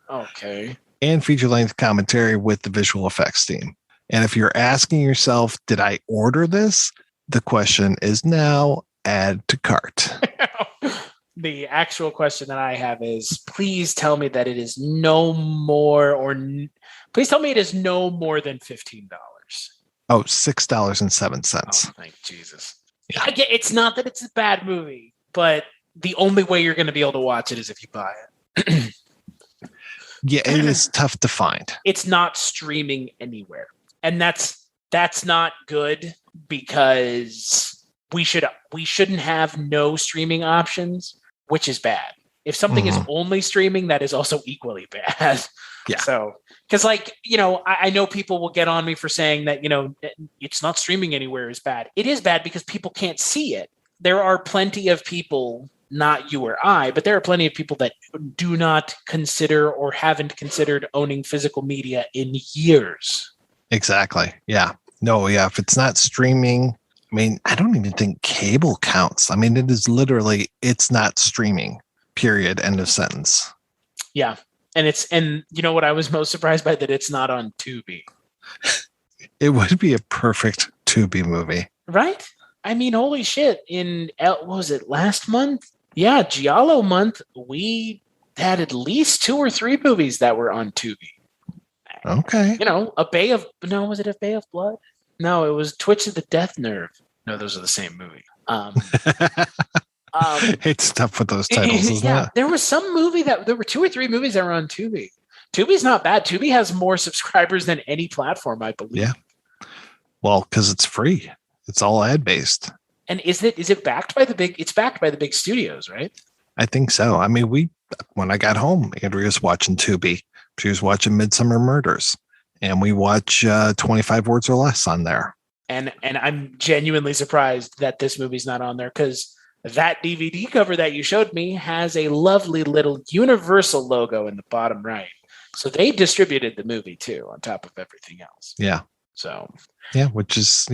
Okay. And feature-length commentary with the visual effects team. And if you're asking yourself, did I order this? The question is now add to cart. The actual question that I have is, please tell me that it is no more please tell me it is no more than $15. Oh, $6.07. Oh, thank Jesus. Yeah. It's not that it's a bad movie, but the only way you're going to be able to watch it is if you buy it. Yeah, it is tough to find. It's not streaming anywhere. And that's not good because we shouldn't have no streaming options, which is bad. If something is only streaming, that is also equally bad. Yeah. So, because I know people will get on me for saying that, it's not streaming anywhere is bad. It is bad because people can't see it. There are plenty of people not you or I, but there are plenty of people that do not consider or haven't considered owning physical media in years. Exactly. Yeah. No, yeah. If it's not streaming, I mean, I don't even think cable counts. I mean, it is literally, it's not streaming, period. End of sentence. Yeah. And you know what I was most surprised by? That it's not on Tubi. It would be a perfect Tubi movie. Right? I mean, holy shit. What was it, last month? Yeah, Giallo month, we had at least 2 or 3 movies that were on Tubi. Okay. You know, was it A Bay of Blood? No, it was Twitch of the Death Nerve. No, those are the same movie. It's tough with those titles, isn't it? There was some movie there were 2 or 3 movies that were on Tubi. Tubi's not bad. Tubi has more subscribers than any platform, I believe. Yeah. Well, because it's free. It's all ad based. And is it backed by it's backed by the big studios, right? I think so. I mean, when I got home, Andrea was watching Tubi. She was watching Midsummer Murders, and we watch 25 Words or Less on there. And I'm genuinely surprised that this movie's not on there, because that DVD cover that you showed me has a lovely little Universal logo in the bottom right. So they distributed the movie too, on top of everything else. Yeah. So. Yeah, which is,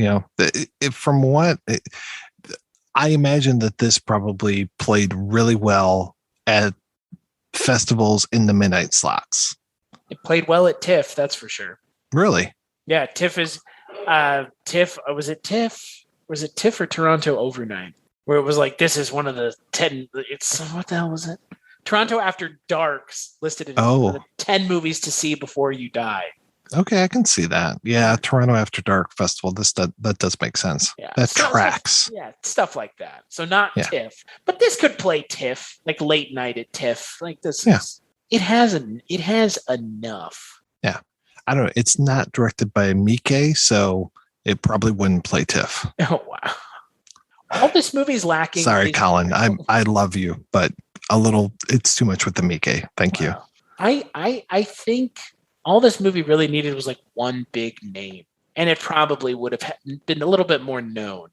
from what I imagine that this probably played really well at festivals in the midnight slots. It played well at TIFF, that's for sure. Really? Yeah, TIFF is TIFF. Was it TIFF? Was it TIFF or Toronto Overnight? Where it was like, this is one of the 10. It's what the hell was it? Toronto After Dark's listed in the 10 movies to see before you die. Okay, I can see that. Yeah, Toronto After Dark Festival. That does make sense. Yeah, that tracks. Stuff like that. So not TIFF, but this could play TIFF, like late night at TIFF. Like this. Yeah. It has enough. Yeah, I don't know. It's not directed by Mike, so it probably wouldn't play TIFF. Oh wow! All this movie's lacking. Sorry, Colin. I love you, but a little. It's too much with the Mike. Thank you. I think. All this movie really needed was like one big name, and it probably would have been a little bit more known.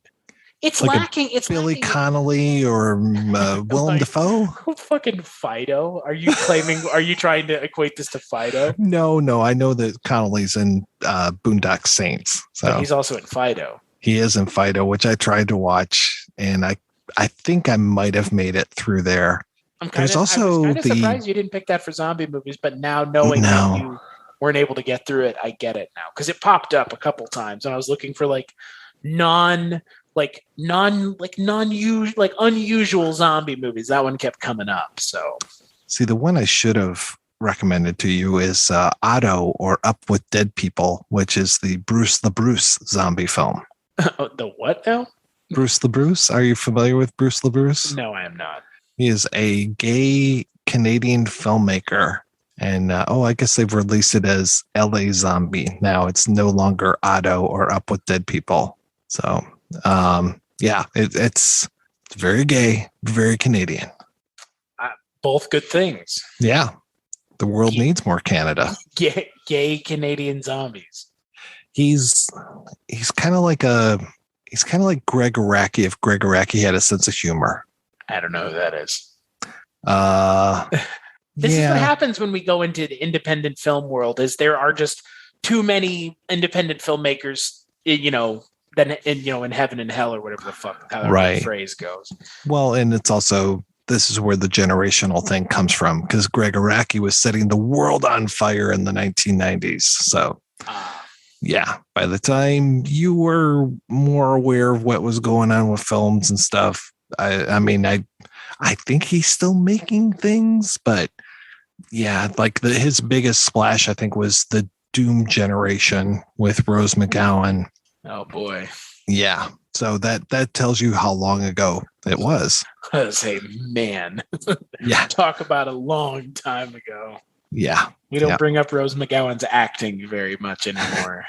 It's like lacking. It's Billy Connolly or Willem Dafoe. Fucking Fido. Are you trying to equate this to Fido? No. I know that Connolly's in Boondock Saints. So but he's also in Fido. He is in Fido, which I tried to watch, and I think I might have made it through there. I was surprised you didn't pick that for zombie movies, but now knowing that you weren't able to get through it, I get it now, because it popped up a couple times and I was looking for unusual zombie movies. That one kept coming up. So see, the one I should have recommended to you is Otto, or Up with Dead People, which is the Bruce zombie film. The what now? Bruce LaBruce. Are you familiar with Bruce LaBruce? No, I am not. He is a gay Canadian filmmaker. And I guess they've released it as LA Zombie. Now it's no longer Otto or Up with Dead People. So, it's very gay, very Canadian. Both good things. Yeah. The world needs more Canada. Gay Canadian zombies. He's kind of like Greg Araki if Greg Araki had a sense of humor. I don't know who that is. This is what happens when we go into the independent film world, is there are just too many independent filmmakers, in heaven and hell, or whatever the fuck the phrase goes. Well, and it's also, this is where the generational thing comes from, because Greg Araki was setting the world on fire in the 1990s. So, by the time you were more aware of what was going on with films and stuff, I think he's still making things, but his biggest splash, I think, was the Doom Generation with Rose McGowan. Oh boy. Yeah. So that tells you how long ago it was. I say, man. Yeah. Talk about a long time ago. Yeah. We don't bring up Rose McGowan's acting very much anymore.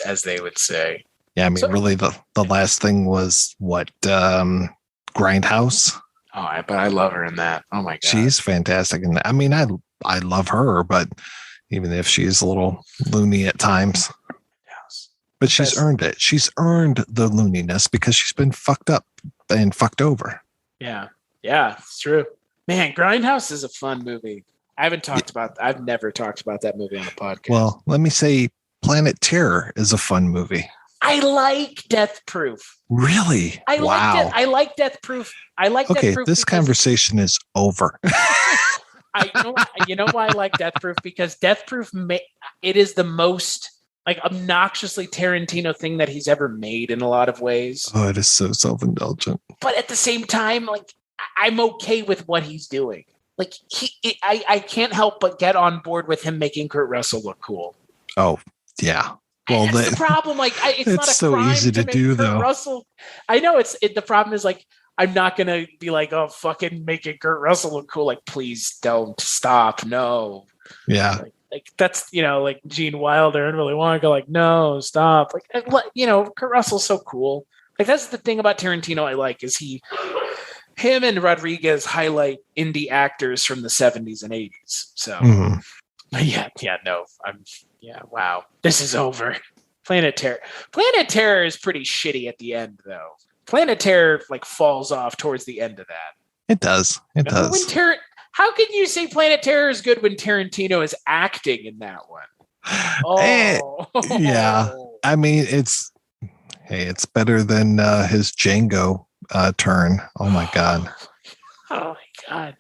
As they would say. Yeah. I mean, really the last thing was what? Grindhouse. Oh, but I love her in that. Oh my God. She's fantastic. And I mean, I love her, but even if she's a little loony at times, but she's earned it. She's earned the looniness because she's been fucked up and fucked over. Yeah. Yeah, it's true. Man, Grindhouse is a fun movie. I've never talked about that movie on a podcast. Well, let me say Planet Terror is a fun movie. I like Death Proof. Really? I like Death Proof. Okay, this conversation is over. You know why I like Death Proof? Because Death Proof, it is the most like obnoxiously Tarantino thing that he's ever made in a lot of ways. Oh, it is so self-indulgent. But at the same time, like I'm okay with what he's doing. Like I can't help but get on board with him making Kurt Russell look cool. Oh, yeah. Well, that's the problem. Like it's not a so crime easy to make do, Kurt though. Russell. I know the problem is like I'm not gonna be like, oh, fucking making Kurt Russell look cool. Like, please don't stop. No. Yeah. Like that's like Gene Wilder and Willy Wonka. Like, no, stop. Like Kurt Russell's so cool. Like that's the thing about Tarantino I like is him and Rodriguez highlight indie actors from the 70s and 80s. So wow. This is over. Planet Terror is pretty shitty at the end though. Planet Terror like falls off towards the end of that. It does. It does. How can you say Planet Terror is good when Tarantino is acting in that one? Oh, yeah. I mean, it's better than his Django turn. Oh my god. Oh my god.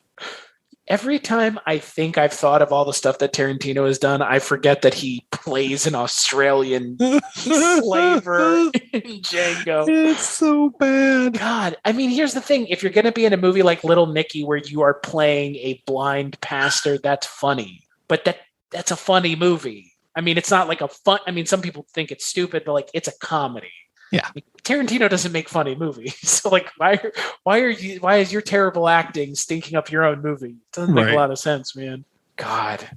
Every time I think I've thought of all the stuff that Tarantino has done, I forget that he plays an Australian slaver in Django. It's so bad. God, I mean, here's the thing. If you're going to be in a movie like Little Nicky where you are playing a blind pastor, that's funny. But that's a funny movie. I mean, it's not like some people think it's stupid, but like it's a comedy. Yeah. Tarantino doesn't make funny movies. So like why is your terrible acting stinking up your own movie? It doesn't make a lot of sense, man. God.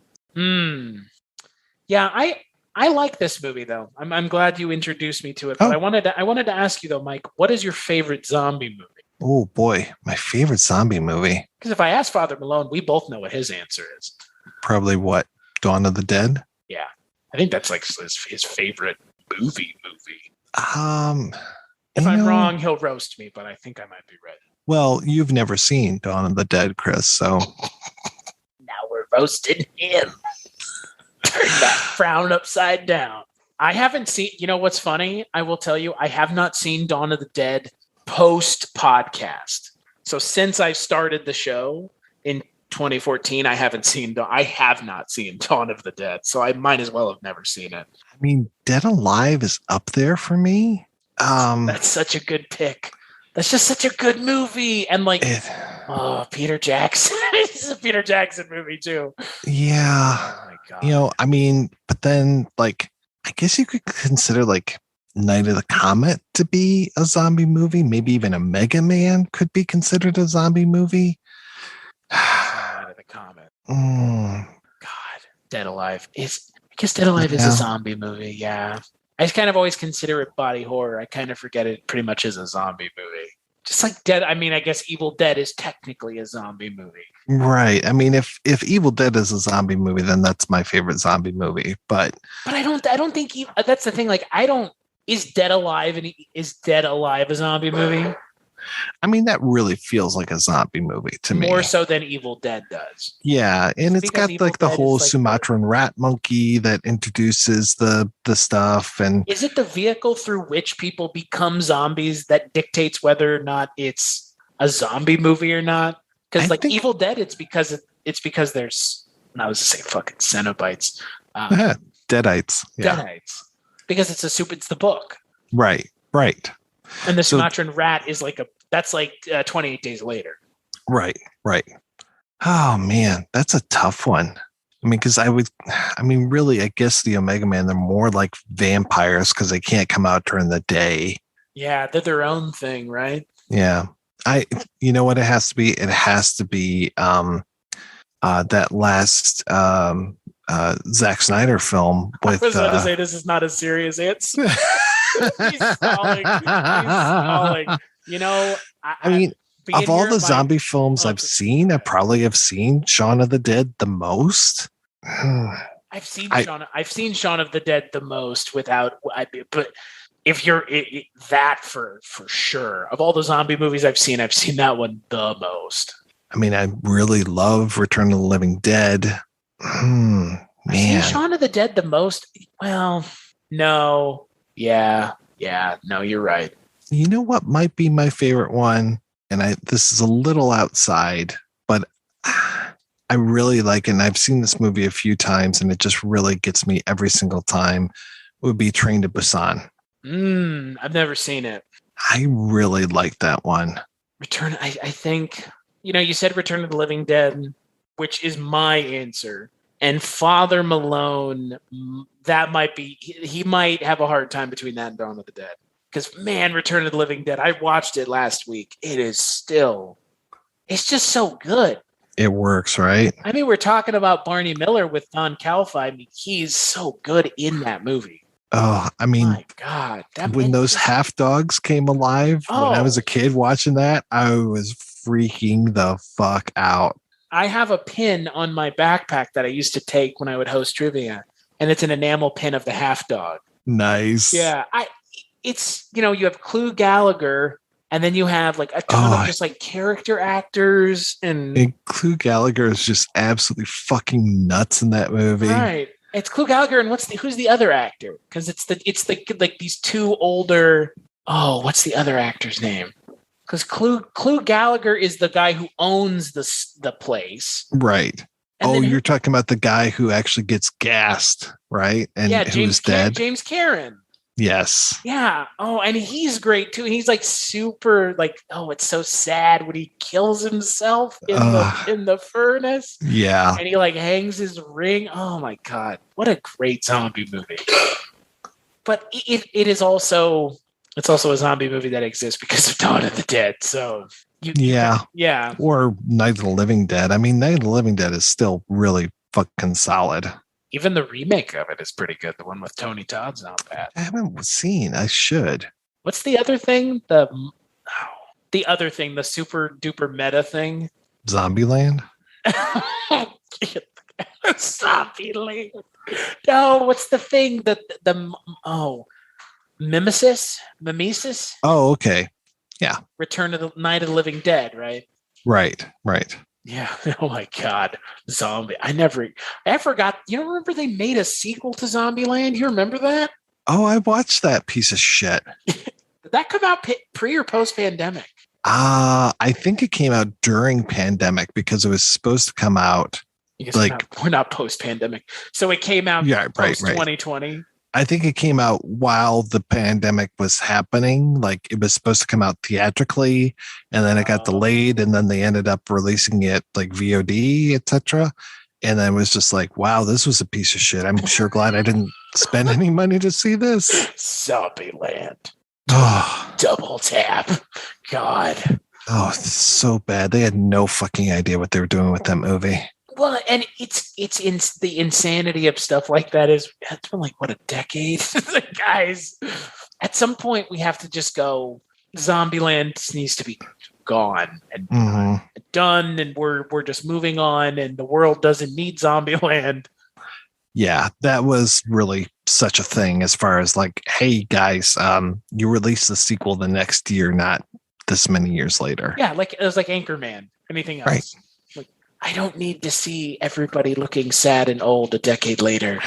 Yeah, I like this movie though. I'm glad you introduced me to it. But I wanted to ask you though, Mike, what is your favorite zombie movie? Oh boy, my favorite zombie movie. Because if I ask Father Malone, we both know what his answer is. Probably what? Dawn of the Dead? Yeah. I think that's like his favorite movie. If I'm wrong, he'll roast me, but I think I might be right. Well, you've never seen Dawn of the Dead, Chris, so now we're roasting him. Turn that frown upside down. I haven't seen, what's funny? I will tell you, I have not seen Dawn of the Dead post podcast. So since I started the show in 2014, I have not seen Dawn of the Dead. So I might as well have never seen it. I mean, Dead Alive is up there for me. That's such a good pick. That's just such a good movie. And Peter Jackson. This is a Peter Jackson movie too. Yeah. Oh my God. I mean, but then I guess you could consider Night of the Comet to be a zombie movie. Maybe even a Mega Man could be considered a zombie movie. Night of the Comet. God. Dead Alive is a zombie movie. Yeah. I just kind of always consider it body horror. I kind of forget it pretty much is a zombie movie. Just like Dead. I mean, I guess Evil Dead is technically a zombie movie. Right. I mean, if Evil Dead is a zombie movie, then that's my favorite zombie movie. But I don't think that's the thing. Is Dead Alive a zombie movie? I mean, that really feels like a zombie movie to me. More so than Evil Dead does. Yeah, and it's got the whole Sumatran rat monkey that introduces the stuff. And is it the vehicle through which people become zombies that dictates whether or not it's a zombie movie or not? Because Evil Dead, it's because there's, I was to say fucking Cenobites. Deadites. Yeah. Deadites. Because it's the book. Right. And the Sumatran rat is 28 days later. Right. Oh man, that's a tough one. I mean, because really, I guess the Omega Man, they're more like vampires because they can't come out during the day. Yeah, they're their own thing, right? Yeah. You know what it has to be? It has to be that last Zack Snyder film with. I was about to say this is not as serious. It's. He's stalling. I mean, of all the zombie films I've seen, I probably have seen Shaun of the Dead the most. I've seen Shaun of the Dead the most but if you're that for sure. Of all the zombie movies I've seen that one the most. I mean, I really love Return of the Living Dead. I've seen Man, Shaun of the Dead the most. Well, no. Yeah, no, you're right. you know what might be my favorite one? And this is a little outside, but I really like it. And I've seen this movie a few times and it just really gets me every single time. Would be Train to Busan. I've never seen it. I really like that one. Return, I think, you said Return of the Living Dead, which is my answer. And Father Malone, that might be, he might have a hard time between that and Dawn of the Dead. Because, man, Return of the Living Dead, I watched it last week. It's just so good. It works, right? I mean, we're talking about Barney Miller with Don Calfa. I mean, he's so good in that movie. Oh, I mean, my God. When those half dogs came alive, when I was a kid watching that, I was freaking the fuck out. I have a pin on my backpack that I used to take when I would host trivia, and it's an enamel pin of the half dog. Nice. Yeah. It's, you have Clu Gallagher, and then you have like a ton of just like character actors. And Clu Gallagher is just absolutely fucking nuts in that movie. Right. It's Clu Gallagher, and who's the other actor? Because it's like these two older. Oh, what's the other actor's name? Because Clu Gallagher is the guy who owns the place, right? And you're talking about the guy who actually gets gassed, right? And who's dead? James Karen. Yes. Yeah. Oh, and he's great too. He's like super like, oh, it's so sad when he kills himself in the furnace. Yeah. And he like hangs his ring. Oh my God. What a great zombie movie. But it is also a zombie movie that exists because of Dawn of the Dead. So yeah. Or Night of the Living Dead. I mean, Night of the Living Dead is still really fucking solid. Even the remake of it is pretty good. The one with Tony Todd's not bad. I haven't seen. I should. What's the other thing? The super duper meta thing. Zombieland. Zombieland. No, what's the thing that Mimesis? Oh, okay. Yeah. Return of the Night of the Living Dead, right? Right. Yeah. Oh my God. Zombie. I forgot. You don't remember they made a sequel to Zombieland? You remember that? Oh, I watched that piece of shit. Did that come out pre or post pandemic? I think it came out during pandemic because it was supposed to come out. We're not post pandemic. So it came out post 2020. I think it came out while the pandemic was happening. Like it was supposed to come out theatrically, and then it got delayed, and then they ended up releasing it like VOD, etc. And I was just like, wow, this was a piece of shit. I'm sure glad I didn't spend any money to see this. Zombieland. Oh, double tap. God. Oh, it's so bad. They had no fucking idea what they were doing with that movie. Well, and it's in the insanity of stuff like that it's been like what, a decade, guys. At some point, we have to just go. Zombieland needs to be gone and done, and we're just moving on, and the world doesn't need Zombieland. Yeah, that was really such a thing. As far as like, hey guys, you release the sequel the next year, not this many years later. Yeah, like it was like Anchorman. Anything else? Right. I don't need to see everybody looking sad and old a decade later.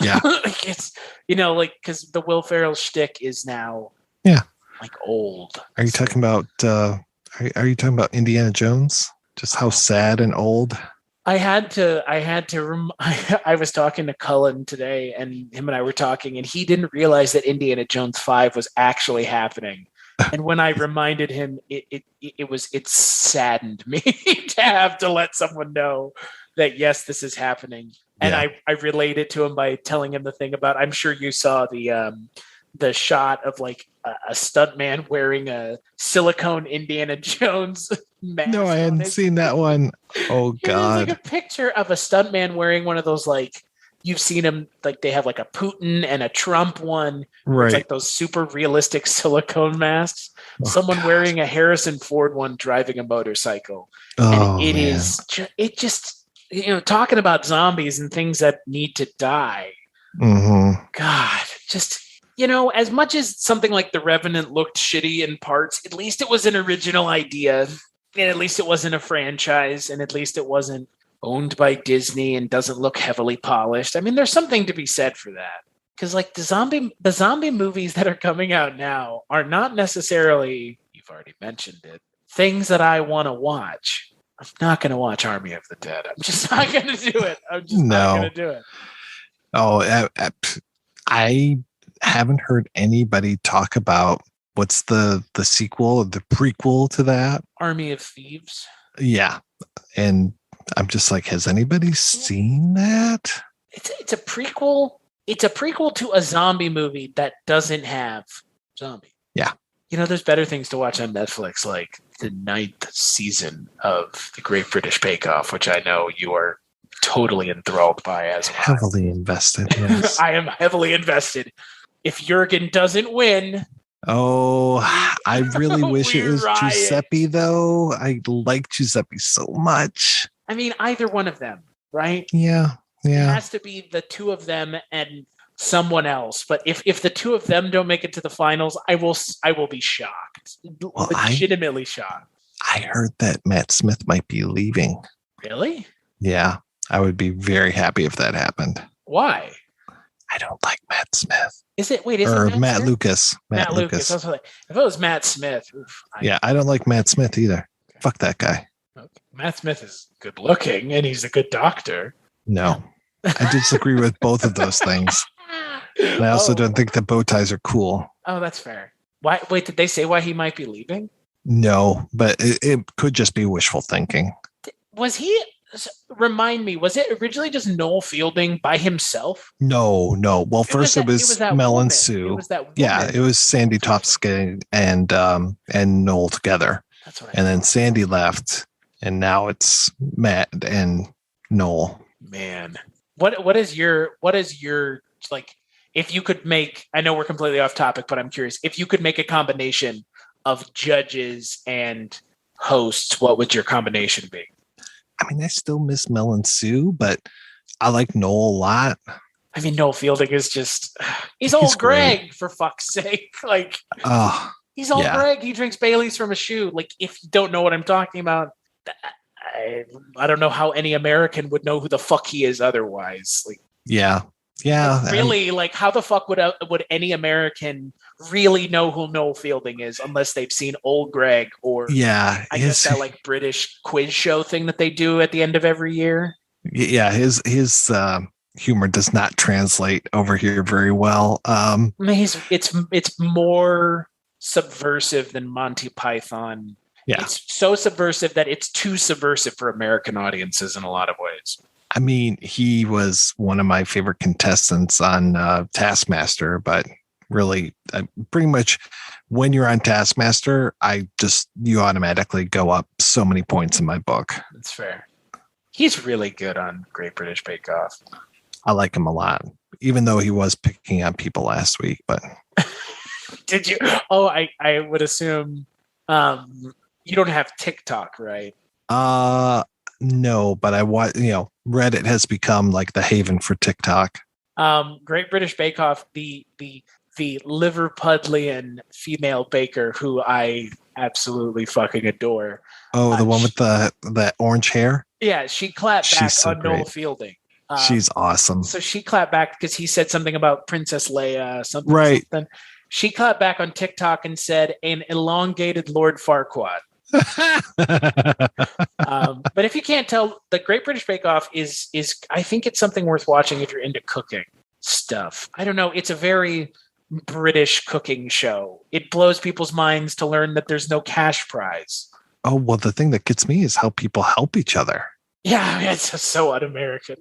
Yeah. Like it's, because the Will Ferrell shtick is now like old. Are you talking about are you talking about Indiana Jones? Just how sad and old? I was talking to Cullen today, and him and I were talking, and he didn't realize that Indiana Jones 5 was actually happening. And when I reminded him, it saddened me to have to let someone know that, yes, this is happening. And I related to him by telling him the thing about, I'm sure you saw the shot of like a stuntman wearing a silicone Indiana Jones mask. No, I hadn't seen that one. Oh God. There's like a picture of a stuntman wearing one of those, like, you've seen them, like they have like a Putin and a Trump one. Right. It's like those super realistic silicone masks. Oh, someone God. wearing a Harrison Ford one driving a motorcycle. Oh, and it just, talking about zombies and things that need to die. Mm-hmm. God, just, as much as something like The Revenant looked shitty in parts, at least it was an original idea, and at least it wasn't a franchise, and at least it wasn't owned by Disney and doesn't look heavily polished. I mean, there's something to be said for that. Because like the zombie movies that are coming out now are not necessarily, you've already mentioned it, things that I want to watch. I'm not going to watch Army of the Dead. I'm just not going to do it. I'm just not going to do it. Oh, I haven't heard anybody talk about what's the sequel or the prequel to that. Army of Thieves. Yeah. And I'm just like, has anybody seen that? It's a prequel. It's a prequel to a zombie movie that doesn't have zombie. Yeah. There's better things to watch on Netflix, like the 9th season of The Great British Bake Off, which I know you are totally enthralled by as well. Heavily invested, yes. I am heavily invested. If Jurgen doesn't win... Oh, I really wish it was riot. Giuseppe, though. I like Giuseppe so much. I mean, either one of them, right? Yeah. It has to be the two of them and someone else. But if the two of them don't make it to the finals, I will be shocked. Well, legitimately shocked. I heard that Matt Smith might be leaving. Really? Yeah. I would be very happy if that happened. Why? I don't like Matt Smith. Is it Matt Smith? Lucas? Matt Lucas. If it was Matt Smith. I don't like Matt Smith either. Fuck that guy. Okay. Matt Smith is good looking and he's a good doctor. No. I disagree with both of those things. And I also don't think the bow ties are cool. Oh, that's fair. Why? Wait, did they say why he might be leaving? No, but it could just be wishful thinking. Was he? Remind me, was it originally just Noel Fielding by himself? No. Well, first it was Mel and Sue. It was that woman. Yeah, it was Sandy Topsky and Noel together. That's what then Sandy left, and now it's Matt and Noel. Man. What is your like, if you could make, I know we're completely off topic, but I'm curious, if you could make a combination of judges and hosts, what would your combination be? I mean, I still miss Mel and Sue, but I like Noel a lot. I mean, Noel Fielding is just, he's old Greg, for fuck's sake. Like, he's old Greg. He drinks Baileys from a shoe. Like, if you don't know what I'm talking about, I don't know how any American would know who the fuck he is otherwise. Like, yeah. Like, really, like, how the fuck would any American really know who Noel Fielding is unless they've seen Old Greg or I guess that like British quiz show thing that they do at the end of every year. Yeah, his humor does not translate over here very well. I mean, it's more subversive than Monty Python. Yeah. It's so subversive that it's too subversive for American audiences in a lot of ways. I mean, he was one of my favorite contestants on Taskmaster, but really, pretty much when you're on Taskmaster, you automatically go up so many points in my book. That's fair. He's really good on Great British Bake Off. I like him a lot, even though he was picking on people last week. But did you? Oh, I would assume you don't have TikTok, right? No, but Reddit has become like the haven for TikTok. Great British Bake Off, the Liverpudlian female baker who I absolutely fucking adore. Oh, the one with the orange hair? Yeah, she clapped back on Noel Fielding. She's awesome. So she clapped back because he said something about Princess Leia, something. Right. Something. She clapped back on TikTok and said, "An elongated Lord Farquaad." But if you can't tell, the Great British Bake Off is I think it's something worth watching if you're into cooking stuff. I don't know. It's a very British cooking show. It blows people's minds to learn that there's no cash prize. Oh, well, the thing that gets me is how people help each other. Yeah, it's so un-American.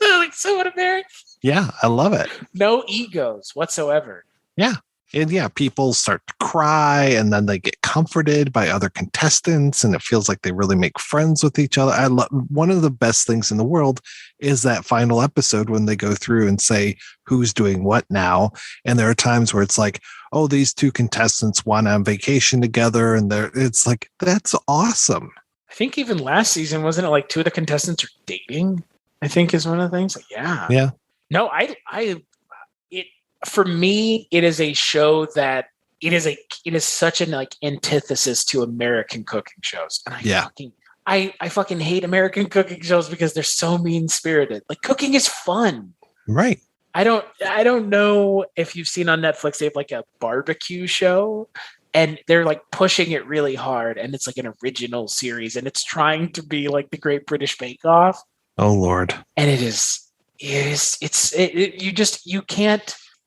Like, so un-American. Yeah, I love it. No egos whatsoever. Yeah. And yeah, people start to cry and then they get comforted by other contestants and it feels like they really make friends with each other. I love one of the best things in the world is that final episode when they go through and say who's doing what now. And there are times where it's like, oh, these two contestants went on vacation together and it's like, that's awesome. I think even last season, wasn't it like two of the contestants are dating? I think is one of the things. Like, yeah. Yeah. No, For me, it is a show that it is such an like antithesis to American cooking shows. And I fucking hate American cooking shows because they're so mean spirited. Like cooking is fun. Right. I don't know if you've seen on Netflix, they have like a barbecue show and they're like pushing it really hard. And it's like an original series and it's trying to be like the Great British Bake Off. Oh Lord. And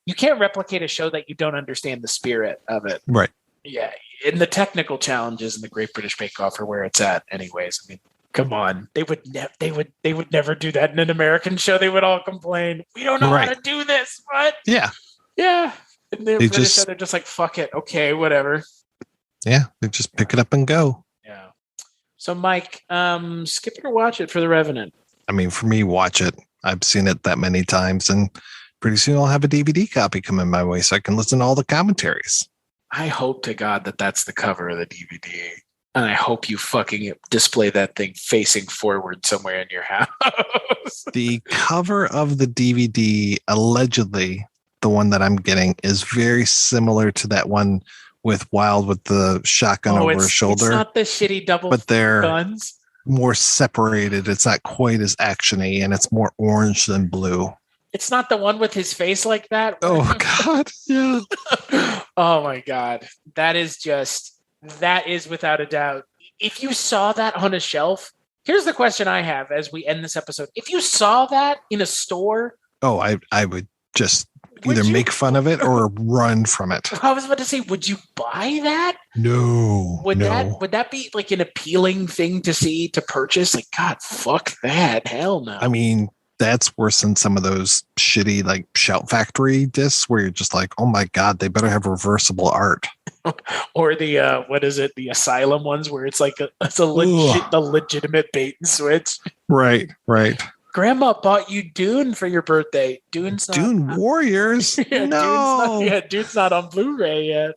you can't replicate a show that you don't understand the spirit of it. Right. Yeah. And the technical challenges in the Great British Bake Off are where it's at anyways. I mean, come on. They would never do that in an American show. They would all complain. We don't know how to do this. What? Yeah. Yeah. And they're just like, fuck it. Okay, whatever. Yeah. They just pick it up and go. Yeah. So Mike, skip it or watch it for The Revenant. I mean, for me, watch it. I've seen it that many times and pretty soon I'll have a DVD copy coming my way so I can listen to all the commentaries. I hope to God that that's the cover of the DVD. And I hope you fucking display that thing facing forward somewhere in your house. The cover of the DVD, allegedly, the one that I'm getting, is very similar to that one with Wylde with the shotgun over his shoulder. It's not the shitty double but they're guns. More separated. It's not quite as actiony, and it's more orange than blue. It's not the one with his face like that. Oh God! Yeah. Oh my God! That is without a doubt. If you saw that on a shelf, here's the question I have as we end this episode. If you saw that in a store, I would just either make fun of it or run from it. I was about to say, would you buy that? No. Would that be like an appealing thing to purchase? Like, God, fuck that. Hell no. I mean, that's worse than some of those shitty like Shout Factory discs where you're just like, oh my God, they better have reversible art. Or the what is it? The Asylum ones where it's like the legitimate bait and switch. Right. Grandma bought you Dune for your birthday. Dune Warriors. No. Dune's not on Blu-ray yet.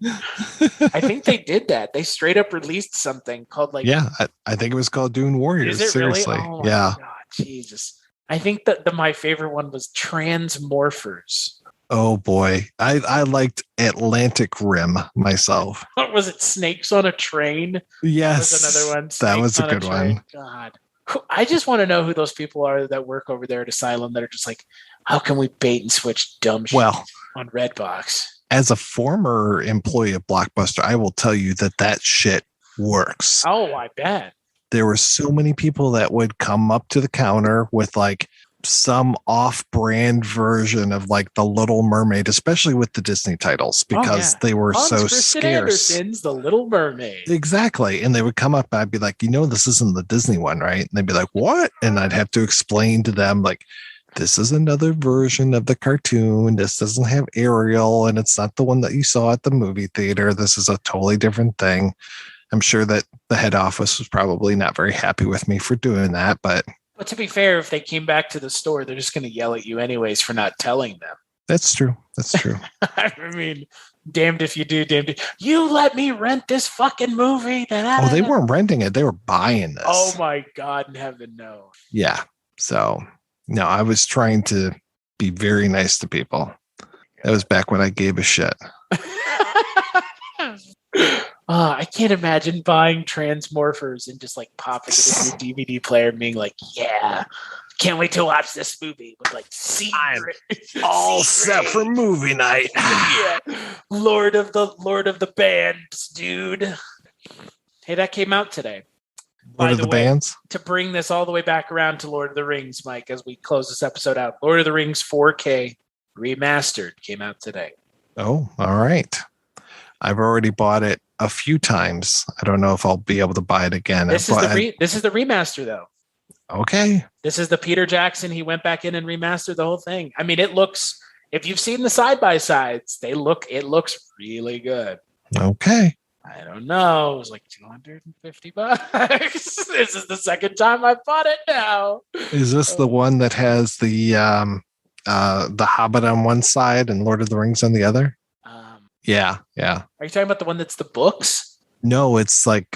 I think they did that. They straight up released something called like. Yeah, I think it was called Dune Warriors. Is it seriously? Really? Oh, yeah. God, Jesus. I think that my favorite one was Transmorphers. Oh boy, I liked Atlantic Rim myself. What was it? Snakes on a Train? Yes, that was another one. That was a good one. God, I just want to know who those people are that work over there at Asylum that are just like, how can we bait and switch dumb shit on Redbox? As a former employee of Blockbuster, I will tell you that shit works. Oh, I bet. There were so many people that would come up to the counter with like some off-brand version of like The Little Mermaid, especially with the Disney titles, because they were so scarce. Anderson's The Little Mermaid. Exactly. And they would come up and I'd be like, this isn't the Disney one, right? And they'd be like, what? And I'd have to explain to them like, this is another version of the cartoon. This doesn't have Ariel and it's not the one that you saw at the movie theater. This is a totally different thing. I'm sure that the head office was probably not very happy with me for doing that, but to be fair, if they came back to the store, they're just going to yell at you anyways for not telling them. That's true. I mean, damned if you do, damned if you let me rent this fucking movie. They weren't renting it. They were buying this. Oh my God in heaven, no. Yeah. So, no, I was trying to be very nice to people. That was back when I gave a shit. I can't imagine buying Transmorphers and just like popping it in your DVD player and being like, yeah, can't wait to watch this movie with like secret. All set for movie night. Yeah. Lord of the Bands, dude. Hey, that came out today. Lord of the Bands? To bring this all the way back around to Lord of the Rings, Mike, as we close this episode out, Lord of the Rings 4K Remastered came out today. Oh, all right. I've already bought it a few times. I don't know if I'll be able to buy it again. This is the remaster, though. Okay. This is the Peter Jackson. He went back in and remastered the whole thing. I mean, it looks. If you've seen the side by sides, it looks really good. Okay. I don't know. It was like $250. This is the second time I bought it now. Is this the one that has the Hobbit on one side and Lord of the Rings on the other? Yeah. Are you talking about the one that's the books? No, it's the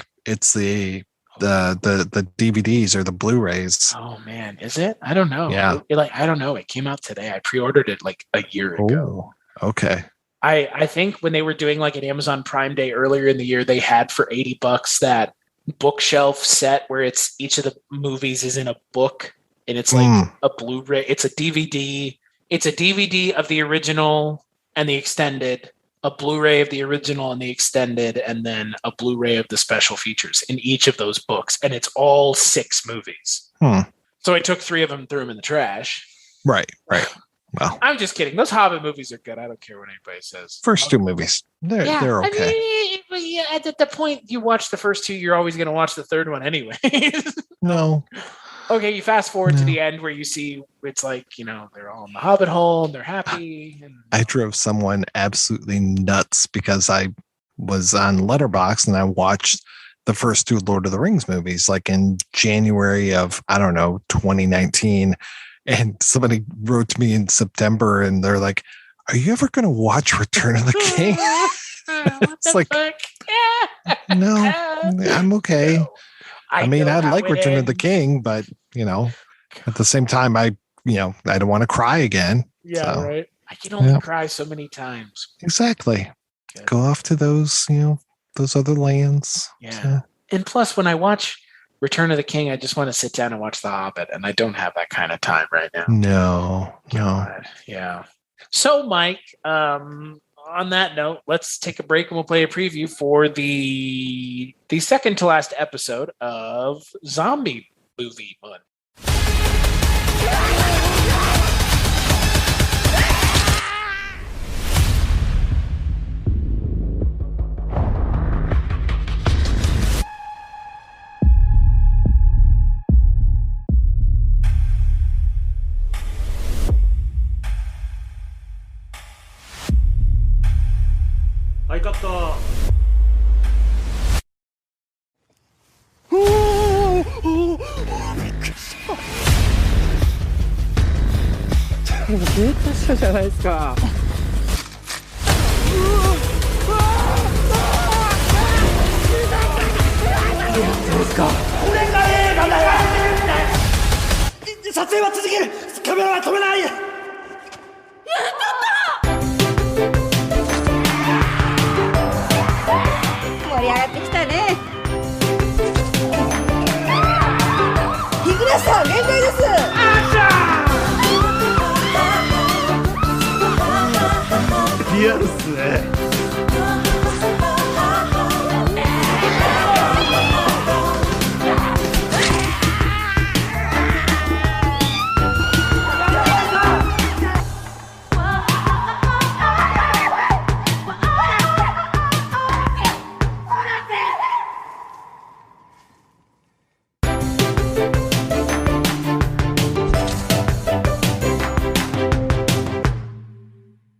DVDs or the Blu-rays. Oh man, is it? I don't know. Yeah. I don't know. It came out today. I pre-ordered it like a year ago. Okay. I think when they were doing like an Amazon Prime Day earlier in the year, they had for $80 that bookshelf set where it's each of the movies is in a book, and it's like a Blu-ray. It's a DVD. It's a DVD of the original and the extended, a Blu-ray of the original and the extended, and then a Blu-ray of the special features in each of those books. And it's all 6 movies. So I took 3 of them and threw them in the trash. Right. Well, I'm just kidding. Those Hobbit movies are good. I don't care what anybody says. First 2 movies, they're okay. I mean, at the point you watch the first 2, you're always going to watch the third one anyway. No. Okay, you fast forward to the end where you see it's like, they're all in the Hobbit hole and they're happy. And I drove someone absolutely nuts because I was on Letterboxd and I watched the first 2 Lord of the Rings movies like in January of, 2019. And somebody wrote to me in September and they're like, are you ever going to watch Return of the King? It's like, no, I'm okay. I mean, I like Return of the King, but, at the same time, I don't want to cry again. Yeah, so. Right. I can only cry so many times. Exactly. Good. Go off to those, those other lands. Yeah. So. And plus, when I watch Return of the King, I just want to sit down and watch The Hobbit, and I don't have that kind of time right now. No. Yeah. So, Mike, on that note, let's take a break and we'll play a preview for the second to last episode of Zombie Movie Month. はいカットデートしたじゃないですか。ですか。俺が映画だよ。撮影は続ける。カメラは止めない。やった盛り上がってきたね。日暮さん限界です。リアルっすね。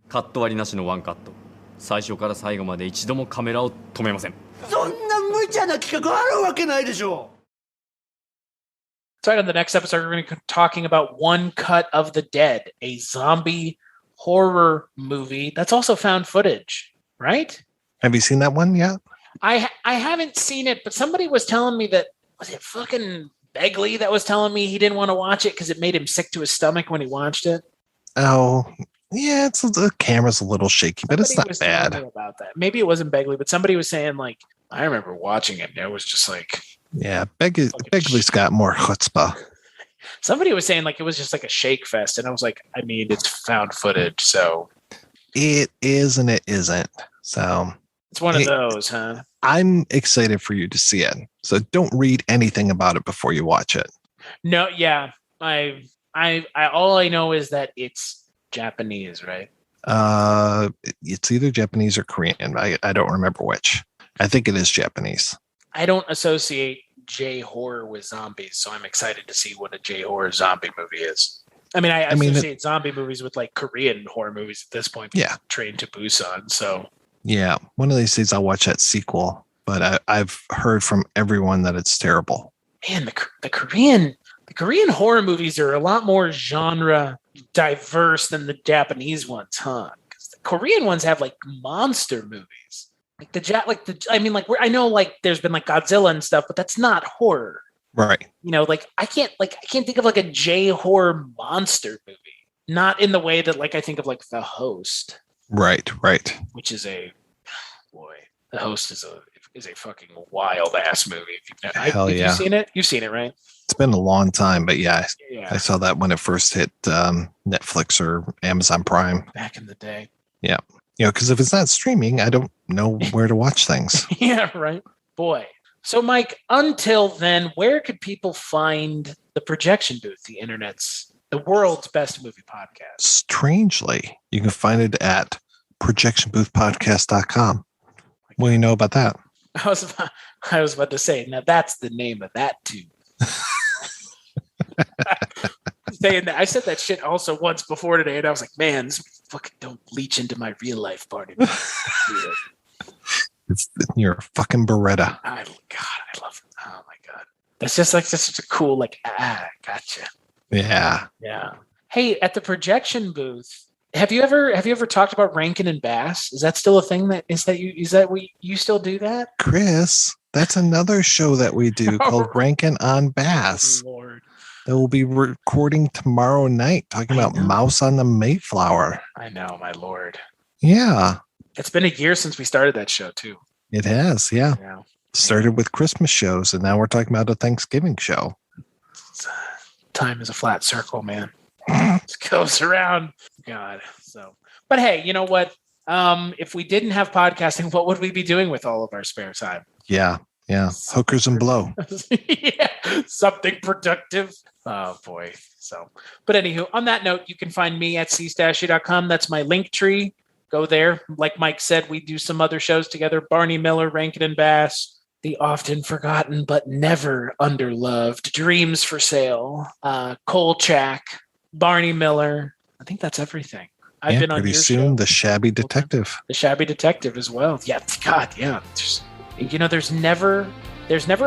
カット割りなしのワンカット。最初から最後まで一度もカメラを止めません。そんな無茶な企画あるわけないでしょ。So on the next episode, we're going to be talking about One Cut of the Dead, a zombie horror movie that's also found footage, right? Have you seen that one yet? I haven't seen it, but somebody was telling me that, was it fucking Begley that was telling me he didn't want to watch it because it made him sick to his stomach when he watched it? Oh, yeah, the camera's a little shaky, but it's not bad. About that. Maybe it wasn't Begley, but somebody was saying, like, I remember watching it and it was just like... Yeah, Begley's got more chutzpah. Somebody was saying, like, it was just like a shake fest, and I was like, I mean, it's found footage, so... It is and it isn't, so... It's one of those, huh? I'm excited for you to see it, so don't read anything about it before you watch it. No, yeah. I all I know is that it's Japanese, right? It's either Japanese or Korean. I don't remember which. I think it is Japanese. I don't associate J-horror with zombies, so I'm excited to see what a J-horror zombie movie is. I mean, I associate zombie movies with like Korean horror movies at this point. Yeah. Train to Busan, so... Yeah, one of these days I'll watch that sequel, but I've heard from everyone that it's terrible. Man, the Korean horror movies are a lot more genre diverse than the Japanese ones, huh? Because the Korean ones have like monster movies, I know like there's been like Godzilla and stuff, but that's not horror, right? You know, like I can't think of like a J horror monster movie, not in the way that like I think of like The Host. Right. which is the Host is a fucking wild ass movie. Hell yeah. You've seen it? You've seen it, right? It's been a long time, but yeah. I saw that when it first hit Netflix or Amazon Prime. Back in the day. Yeah. Because if it's not streaming, I don't know where to watch things. Yeah, right. Boy. So, Mike, until then, where could people find the Projection Booth, the world's best movie podcast? Strangely, you can find it at projectionboothpodcast.com. What do you know about that? I was about to say, now that's the name of that too. Saying that, I said that shit also once before today, and I was like, man, this fucking don't leach into my real life party. You're a fucking Beretta. I love it. Oh my God. That's just like such a cool, gotcha. Yeah. Yeah. Hey, at the Projection Booth, have you ever talked about Rankin and Bass? Is that still a thing you still do that? Chris, that's another show that we do called Rankin on Bass. Lord. That we'll be recording tomorrow night, talking about Mouse on the Mayflower. I know, my Lord. Yeah. It's been a year since we started that show, too. It has, yeah. Started with Christmas shows, and now we're talking about a Thanksgiving show. Time is a flat circle, man. It goes around. God. But hey, you know what? If we didn't have podcasting, what would we be doing with all of our spare time? Yeah. Hookers and blow. Yeah. Something productive. Oh boy. But anywho, on that note, you can find me at cstashy.com. That's my link tree. Go there. Like Mike said, we do some other shows together. Barney Miller, Rankin and Bass, the often forgotten but never underloved Dreams for Sale, Kolchak, Barney Miller. I think that's everything. I've been on pretty your soon. show. The Shabby Detective. The Shabby Detective as well. Yeah, God, yeah. There's never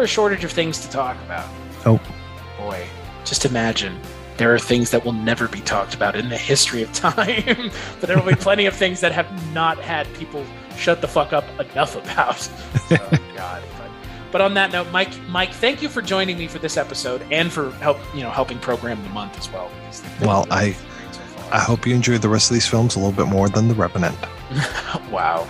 a shortage of things to talk about. Oh, boy, just imagine. There are things that will never be talked about in the history of time, but there will be plenty of things that have not had people shut the fuck up enough about. Oh, God. But on that note, Mike, thank you for joining me for this episode and for helping program the month as well. Well, I hope you enjoyed the rest of these films a little bit more than The Revenant. Wow.